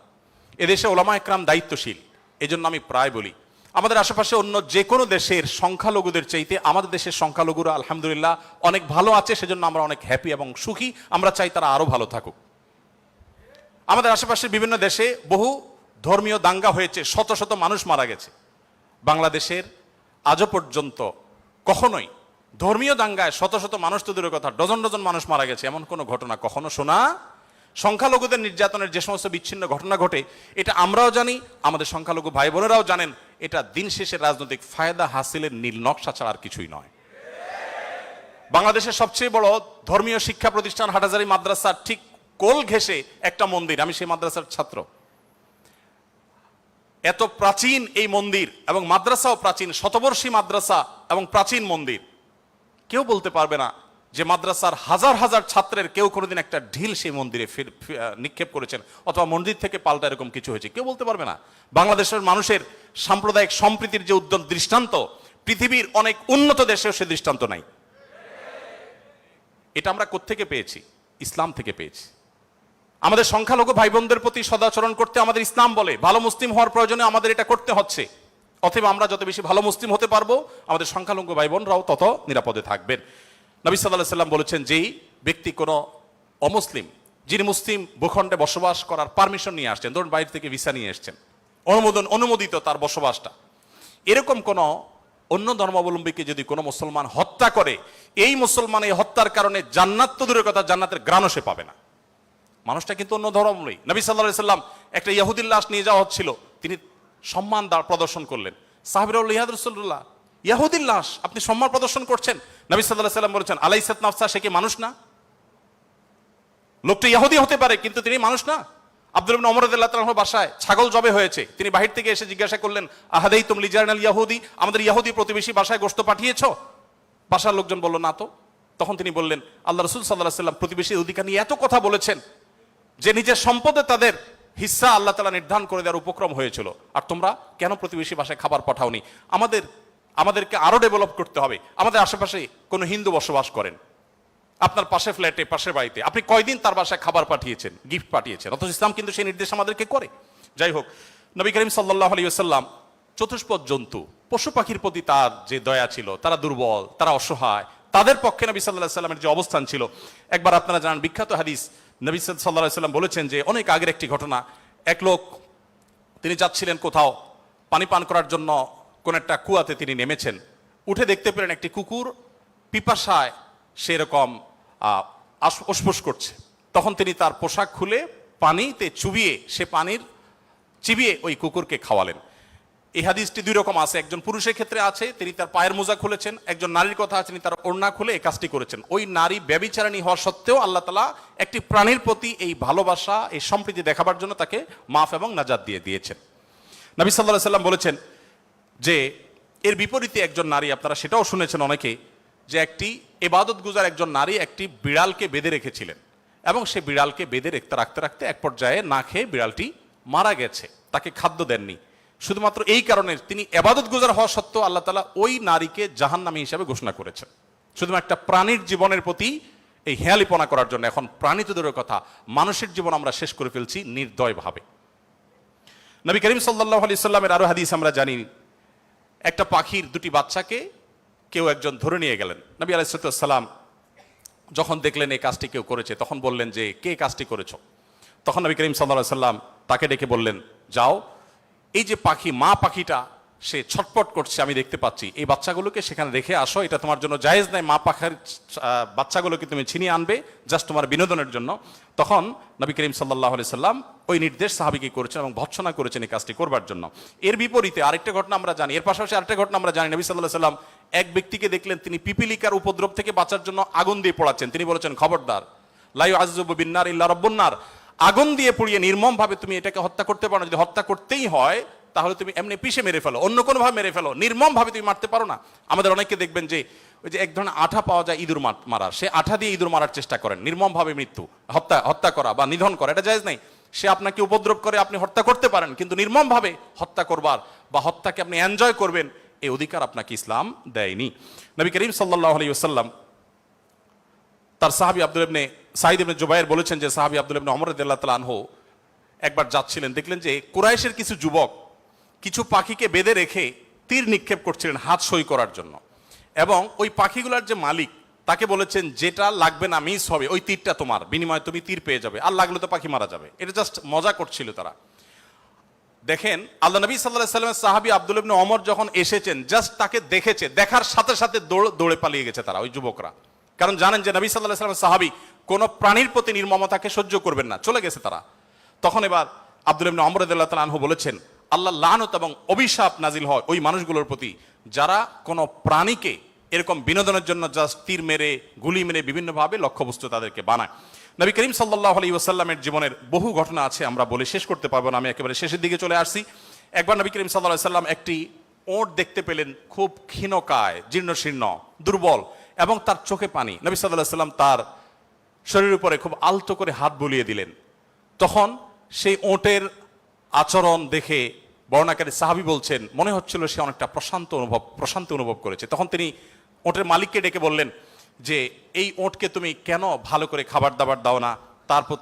এদেশে ওলামা একরাম দায়িত্বশীল। এই জন্য আমি প্রায় বলি, আমাদের আশেপাশে অন্য যে কোনো দেশের সংখ্যালঘুদের চাইতে আমাদের দেশের সংখ্যালঘুরা আলহামদুলিল্লাহ অনেক ভালো আছে। সেজন্য আমরা অনেক হ্যাপি এবং সুখী। আমরা চাই তারা আরো ভালো থাকুক। আমাদের আশেপাশের বিভিন্ন দেশে বহু ধর্মীয় দাঙ্গা হয়েছে, শত শত মানুষ মারা গেছে। বাংলাদেশের আজও পর্যন্ত কখনোই ধর্মীয় দাঙ্গায় শত শত মানুষ তো দূরের কথা, ডজন ডজন মানুষ মারা গেছে, এমন কোনো ঘটনা কখনো শোনা। সংখ্যালঘুদের নির্যাতনের যে সমস্ত বিচ্ছিন্ন ঘটনা ঘটে, এটা আমরাও জানি, আমাদের সংখ্যালঘু ভাই বোনেরাও জানেন। এটা দিন শেষে রাজনৈতিক ফায়দা হাসিলের নীল নকশা ছাড়া আর কিছুই নয়। বাংলাদেশের সবচেয়ে বড় ধর্মীয় শিক্ষা প্রতিষ্ঠান হাটহাজারী মাদ্রাসার ঠিক কোল ঘেঁষে একটা মন্দির, আমি সেই মাদ্রাসার ছাত্র। এত প্রাচীন এই মন্দির এবং মাদ্রাসাও প্রাচীন, শতবর্ষী মাদ্রাসা এবং প্রাচীন মন্দির। কেউ বলতে পারবে না যে মাদ্রাসার হাজার হাজার ছাত্রের কেউ কোনোদিন একটা ঢিল সেই মন্দিরে নিক্ষেপ করেছেন অথবা মন্দির থেকে পাল্টা এরকম কিছু হয়েছে, কেউ বলতে পারবে না। বাংলাদেশের মানুষের সাম্প্রদায়িক সম্প্রীতির যে উদ্যম দৃষ্টান্ত, পৃথিবীর অনেক উন্নত দেশেও সে দৃষ্টান্ত নাই। এটা আমরা কোত্থেকে পেয়েছি? ইসলাম থেকে পেয়েছি। আমাদের সংখ্যালঘু ভাই বোনদের প্রতি সদাচরণ করতে আমাদের ইসলাম বলে, ভালো মুসলিম হওয়ার প্রয়োজনে আমাদের এটা করতে হচ্ছে। অতএব আমরা যত বেশি ভালো মুসলিম হতে পারবো, আমাদের সংখ্যালঘু ভাই বোনরাও তত নিরাপদে থাকবেন। নবী সাল্লাল্লাহু আলাইহি সাল্লাম বলেছেন, যেই ব্যক্তি কোনো অমুসলিম, যিনি মুসলিম ভূখণ্ডে বসবাস করার পারমিশন নিয়ে আসছেন, ধরুন বাইরে থেকে ভিসা নিয়ে এসছেন, অনুমোদিত তার বসবাসটা, এরকম কোন অন্য ধর্মাবলম্বীকে যদি কোনো মুসলমান হত্যা করে, এই মুসলমান এই হত্যার কারণে জান্নাত তো দূরের কথা, জান্নাতের ঘ্রাণও সে পাবে না। মানুষটা কিন্তু অন্য ধর্মাবলম্বী। নবী সাল্লাল্লাহু আলাইহি সাল্লাম একটা ইহুদির লাশ নিয়ে যাওয়া হচ্ছিল, তিনি সম্মান প্রদর্শন করলেন। সাহাবীরা বললেন, ইয়া রাসূলুল্লাহ, ইহুদির লাশ আপনি সম্মান প্রদর্শন করছেন? নবী সাল্লাল্লাহু আলাইহি সাল্লাম বলেছেন, আলাইসাত নাফসা, সে কি মানুষ না? লোকটা ইহুদি হতে পারে কিন্তু তিনি মানুষ না। আব্দুল্লাহ ইবনে ওমর রাদিয়াল্লাহু তাআলার বাসায় ছাগল জবে হয়েছে, তিনি বাহির থেকে এসে জিজ্ঞাসা করলেন, আহাদাইতুম লিজারনাল ইয়াহুদি, আমাদের ইহুদি প্রতিবেশী বাসায় গোশত পাঠিয়েছো? বাসার লোকজন বলল না তো। তখন তিনি বললেন, আল্লাহ রাসূল সাল্লাল্লাহু আলাইহি ওয়াসাল্লাম প্রতিবেশীর অধিকার নিয়ে এত কথা বলেছেন যে নিজের সম্পদে তাদের হিস্সা আল্লাহ তাআলা নির্ধারণ করে দেওয়ার উপক্রম হয়েছিল, আর তোমরা কেন প্রতিবেশী বাসায় খাবার পাঠাওনি? আমাদেরকে আরো ডেভেলপ করতে হবে। আমাদের আশেপাশে কোনো হিন্দু বসবাস করেন, আপনার পাশে ফ্ল্যাটে, পাশের বাড়িতে, আপনি কয়দিন তার বাসায় খাবার পাঠিয়েছেন, গিফট পাঠিয়েছেন? অথচ ইসলাম কিন্তু সেই নির্দেশ আমাদেরকে করে। যাই হোক, নবী করিম সাল্লাল্লাহু আলাইহি ওয়াসাল্লাম চতুষ্পদ জন্তু, পশু পাখির প্রতি তার যে দয়া ছিল, তারা দুর্বল, তারা অসহায়, তাদের পক্ষে নবী সাল্লাল্লাহু আলাইহি ওয়াসাল্লামের যে অবস্থান ছিল, একবার আপনারা জানেন বিখ্যাত হাদিস, নবী সাল্লাল্লাহু আলাইহি ওয়াসাল্লাম বলেছেন যে অনেক আগের একটি ঘটনা, এক লোক তিনি যাচ্ছিলেন কোথাও পানি পান করার জন্য, কোন একটা কুয়াতে তিনি নেমেছেন, উঠে দেখতে পেলেন একটি কুকুর পিপাসায় সেরকম উসফুস করছে। তখন তিনি তার পোশাক খুলে পানিতে চুবিয়ে, সে পানির চিবিয়ে ওই কুকুরকে খাওয়ালেন। এই হাদিসটি দুই রকম আছে, একজন পুরুষের ক্ষেত্রে আছে, তিনি তার পায়ের মোজা খুলেছেন, একজন নারীর কথা আছে, তিনি তার ওড়না খুলে এই কাজটি করেছেন। ওই নারী ব্যভিচারিণী হওয়া সত্ত্বেও আল্লাহ তাআলা একটি প্রাণীর প্রতি এই ভালোবাসা, এই সম্প্রীতি দেখাবার জন্য তাকে মাফ এবং নাজাত দিয়ে দিয়েছেন। নবী সাল্লাল্লাহু আলাইহি ওয়াসাল্লাম বলেছেন যে এর বিপরীতে একজন নারী, আপনারা সেটাও শুনেছেন অনেকে, যে একটি ইবাদত গুজার একজন নারী একটি বিড়ালকে বেঁধে রেখেছিলেন, এবং সে বিড়ালকে বেঁধে রাখতে রাখতে এক পর্যায়ে না খেয়ে বিড়ালটি মারা গেছে, তাকে খাদ্য দেননি। শুধুমাত্র এই কারণে তিনি ইবাদত গুজার হওয়া সত্ত্বেও আল্লাহ তাআলা ওই নারীকে জাহান্নামী হিসেবে ঘোষণা করেছেন, শুধুমাত্র একটা প্রাণীর জীবনের প্রতি এই হেয়ালিপনা করার জন্য। এখন প্রাণী তো দূরের কথা, মানুষের জীবন আমরা শেষ করে ফেলছি নির্দয়ভাবে। নবী করিম সাল্লাল্লাহু আলাইহি সাল্লামের আরো হাদিস আমরা জানি, একটা পাখির দুটি বাচ্চাকে কেউ একজন ধরে নিয়ে গেলেন। নবী আলাইহিস সালাম যখন দেখলেন এই কাজটি কেউ করেছে, তখন বললেন যে কে কাজটি করেছ? তখন নবী করিম সাল্লাল্লাহু আলাইহি সাল্লাম তাকে ডেকে বললেন, যাও, এই যে পাখি, মা পাখিটা সে ছটপট করছে আমি দেখতে পাচ্ছি, এই বাচ্চাগুলোকে সেখানে রেখে আসো, এটা তোমার জন্য জায়েজ নাই, মা পাখির বাচ্চাগুলোকে তুমি ছিনিয়ে আনবে জাস্ট তোমার বিনোদনের জন্য। তখন নবী করিম সাল্লাল্লাহু আলাইহি সাল্লাম ওই নির্দেশ সাহাবীকে করেছেন এবং ভৎসনা করেছেন এই কাজটি করবার জন্য। এর বিপরীতে আরেকটা ঘটনা আমরা জানি, এর পাশাপাশি আরেকটা ঘটনা আমরা জানি, নবী সাল্লাল্লাহু আলাইহি সাল্লাম এক ব্যক্তিকে দেখলেন তিনি পিপিলিকার উপদ্রব থেকে বাঁচার জন্য আগুন দিয়ে পোড়াচ্ছেন। তিনি বলেছেন, খবরদার, লা ইউআযযিবু বিন-নার ইল্লা রাব্বুন নার, আগুন দিয়ে পুড়িয়ে নির্মম ভাবে তুমি এটাকে হত্যা করতে পারো না। যদি হত্যা করতেই হয় তাহলে তুমি এমনি পিষে মেরে ফেলো, অন্য কোনো ভাবে মেরে ফেলো, নির্মম ভাবে তুমি মারতে পারো না। আমাদের অনেকে দেখবেন যে ওই যে এক ধরনের আঠা পাওয়া যায় ইঁদুর মারার, সে আঠা দিয়ে ইঁদুর মারার চেষ্টা করেন, নির্মম ভাবে মৃত্যু, হত্যা করা বা নিধন করা, এটা জায়েজ নাই। সে আপনাকে উপদ্রব করে, আপনি হত্যা করতে পারেন, কিন্তু নির্মম ভাবে হত্যা করবার বা হত্যাকে আপনি এনজয় করবেন এই অধিকার আপনাকে ইসলাম দেয়নি। নবী করিম সাল্লাল্লাহু আলাইহি ওয়াসাল্লাম তার সাহাবী আব্দুল্লাহ ইবনে সাঈদ ইবনে জুবায়ের বলেছেন যে সাহাবী আব্দুল্লাহ ইবনে ওমর রাদিয়াল্লাহু তাআলা আনহু একবার যাচ্ছিলেন, দেখলেন যে কুরাইশের কিছু যুবক কিছু পাখিকে বেঁধে রেখে তীর নিক্ষেপ করছিলেন হাত সই করার জন্য, এবং ওই পাখিগুলোর যে মালিক তাকে বলেছেন যেটা লাগবে না, মিস হবে, ওই তীরটা তোমার, বিনিময়ে তুমি তীর পেয়ে যাবে, আর লাগলে তো পাখি মারা যাবে। এটা জাস্ট মজা করছিল তারা। দেখেন আল্লাহ নবী সাল্লাল্লাহু আলাইহি ওয়াসাল্লামের সাহাবী আব্দুল্লাহ ইবনে ওমর যখন এসেছেন, জাস্ট তাকে দেখেছে, দেখার সাথে সাথে দৌড়ে পালিয়ে গেছে তারা, ওই যুবকরা, কারণ জানেন যে নবী সাল্লাল্লাহু আলাইহি ওয়াসাল্লামের সাহাবী কোন প্রাণীর প্রতি নির্মমতাকে সহ্য করবেন না, চলে গেছে তারা। তখন এবার আব্দুল্লাহ ইবনে ওমর রাদিয়াল্লাহু তাআলা আনহু বলেছেন, আল্লাহ লানত এবং অভিশাপ নাজিল হয় ওই মানুষগুলোর প্রতি যারা কোনো প্রাণীকে এরকম বিনোদনের জন্য জাস্ট তীর মেরে, গুলি মেরে বিভিন্নভাবে লক্ষ্যবস্তু তাদেরকে বানায়। নবী করিম সাল্লাল্লাহু আলাইহি ওয়াসাল্লামের জীবনের বহু ঘটনা আছে, আমরা বলে শেষ করতে পারবো না, আমি একেবারে শেষের দিকে চলে আসছি। একবার নবী করিম সাল্লাল্লাহু আলাইহি ওয়াসাল্লাম একটি ওট দেখতে পেলেন, খুব ক্ষীণকায়, জীর্ণশীর্ণ, দুর্বল, এবং তার চোখে পানি। নবী সাল্লাল্লাহু আলাইহি ওয়াসাল্লাম তার শরীরের উপরে খুব আলতো করে হাত বুলিয়ে দিলেন। তখন সেই ওটের আচরণ দেখে বর্ণনাকারী সাহাবী বলছেন মনে হচ্ছিল সে অনেকটা প্রশান্তি অনুভব করেছে। তখন তিনি ওটের মালিককে ডেকে বললেন যে এই ওটকে তুমি কেন ভালো করে খাবার দাবার দাও না,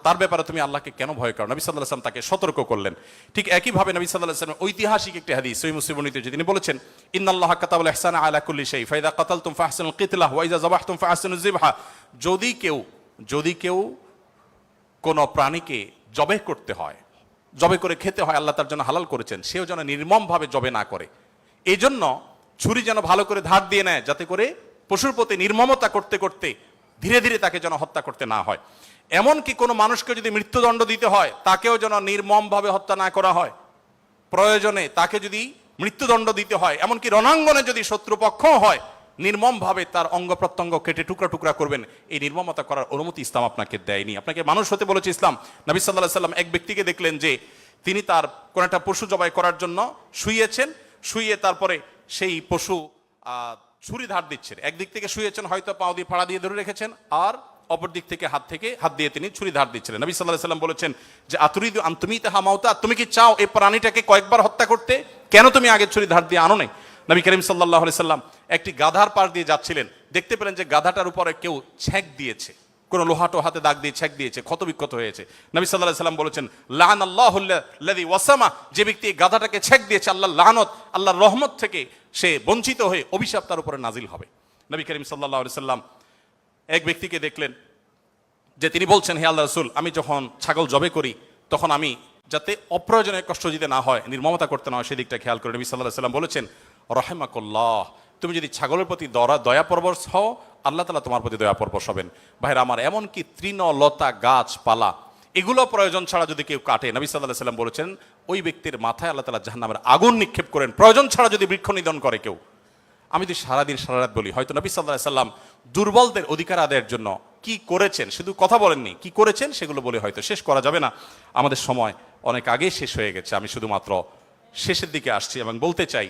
তার ব্যাপারে তুমি আল্লাহকে কেন ভয় করো? নবী সাল্লাল্লাহু আলাইহি ওয়াসাল্লাম তাকে সতর্ক করলেন। ঠিক একইভাবে নবী সাল্লাল্লাহু আলাইহি ওয়াসাল্লাম ঐতিহাসিক একটি হাদিস সহিহ মুসলিম বর্ণিত, তিনি বলেছেন, ইন্নাল্লাহা কাতাবাল ইহসানা আলা কুল্লি শাই ফাইদা কাতালতুম ফাহসিনুল কিতলাহ ওয়া ইযা যাবাহতুম ফাহসিনুজ যিবহা। যদি কেউ কোনো প্রাণীকে জবে করতে হয়, জবে করে খেতে হয়, আল্লাহ তার জন্য হালাল করেছেন, সেও যেন নির্মম ভাবে জবে না করে। এই জন্য ছুরি যেন ভালো করে ধার দিয়ে নেয়, যাতে করে পশুর প্রতি নির্মমতা করতে করতে ধীরে ধীরে তাকে যেন হত্যা করতে না হয়। এমনকি কোনো মানুষকে যদি মৃত্যুদণ্ড দিতে হয়, তাকেও যেন নির্মম ভাবে হত্যা না করা হয়। প্রয়োজনে তাকে যদি মৃত্যুদণ্ড দিতে হয়, এমনকি রণাঙ্গনে যদি শত্রুপক্ষ হয়, নির্মমভাবে তার অঙ্গ প্রত্যঙ্গ কেটে টুকরা টুকরা করবেন, এই নির্মমতা করার অনুমতি ইসলাম আপনাকে দেয়নি। আপনাকে মানুষ হতে বলেছে ইসলাম। নবী সাল্লাল্লাহু আলাইহি সাল্লাম এক ব্যক্তিকে দেখলেন যে তিনি তার কোন একটা পশু জবাই করার জন্য শুয়েছেন, শুয়ে তারপরে সেই পশু ছুরি ধার দিচ্ছেন। একদিক থেকে শুয়েছেন, হয়তো পাও দিয়ে ফাড়া দিয়ে ধরে রেখেছেন, আর অপর দিক থেকে হাত দিয়ে তিনি ছুরি ধার দিচ্ছিলেন। নবী সাল্লাল্লাহু আলাইহি সাল্লাম বলেছেন যে আতুরিদু আন তুমিতাহা মাউতা, তুমি কি চাও এই প্রাণীটাকে কয়েকবার হত্যা করতে? কেন তুমি আগে ছুরি ধার দিয়ে আনো নাই? নবী করিম সাল্লাল্লাহু আলাইহি সাল্লাম একটি গাধার পাশ দিয়ে যাচ্ছিলেন, দেখতে পেলেন যে গাধাটার উপরে কেউ ছেক দিয়েছে, কোন লোহাটো হাতে দাগ দিয়ে ছেক দিয়েছে, ক্ষত বিক্ষত হয়েছে। নবী সাল্লাল্লাহু আলাইহি সাল্লাম বলেছেন লান আল্লাহুল্লাযী ওয়াসামা, যে ব্যক্তি গাধাটাকে ছেক দিয়েছে, আল্লাহর লানত, আল্লাহর রহমত থেকে সে বঞ্চিত হয়ে অভিশাপ তার উপরে নাজিল হবে। নবী করিম সাল্লাল্লাহু আলাইহি সাল্লাম এক ব্যক্তিকে দেখলেন যে তিনি বলছেন, হে আল্লাহ রাসূল, আমি যখন ছাগল জবে করি তখন আমি যাতে অপ্রয়োজনীয় কষ্ট দিতে না হয়, নির্মমতা করতে না হয়, সেদিকটা খেয়াল করে। নবী সাল্লাল্লাহু আলাইহি সাল্লাম বলেছেন রাহিমাকুল্লাহ, তুমি যদি ছাগলের প্রতি দয়া পরবশ হও, আল্লাহ তাআলা তোমার প্রতি দয়া পরবশ হবেন। ভাইরা আমার, এমনকি তৃণ লতা গাছপালা এগুলো প্রয়োজন ছাড়া যদি কেউ কাটে, নবী সাল্লাল্লাহু আলাইহি সাল্লাম বলেছেন ওই ব্যক্তির মাথায় আল্লাহ তাআলা জাহান্নামের আগুন নিক্ষেপ করেন। প্রয়োজন ছাড়া যদি বৃক্ষ নিধন করে কেউ, আমি যদি সারাদিন সারারাত বলি, হয়তো নবী সাল্লাল্লাহু আলাইহি সাল্লাম দুর্বলদের অধিকার আদায়ের জন্য কি করেছেন, শুধু কথা বলেননি, কি করেছেন সেগুলো বলে হয়তো শেষ করা যাবে না। আমাদের সময় অনেক আগেই শেষ হয়ে গেছে। আমি শুধুমাত্র শেষের দিকে আসছি এবং বলতে চাই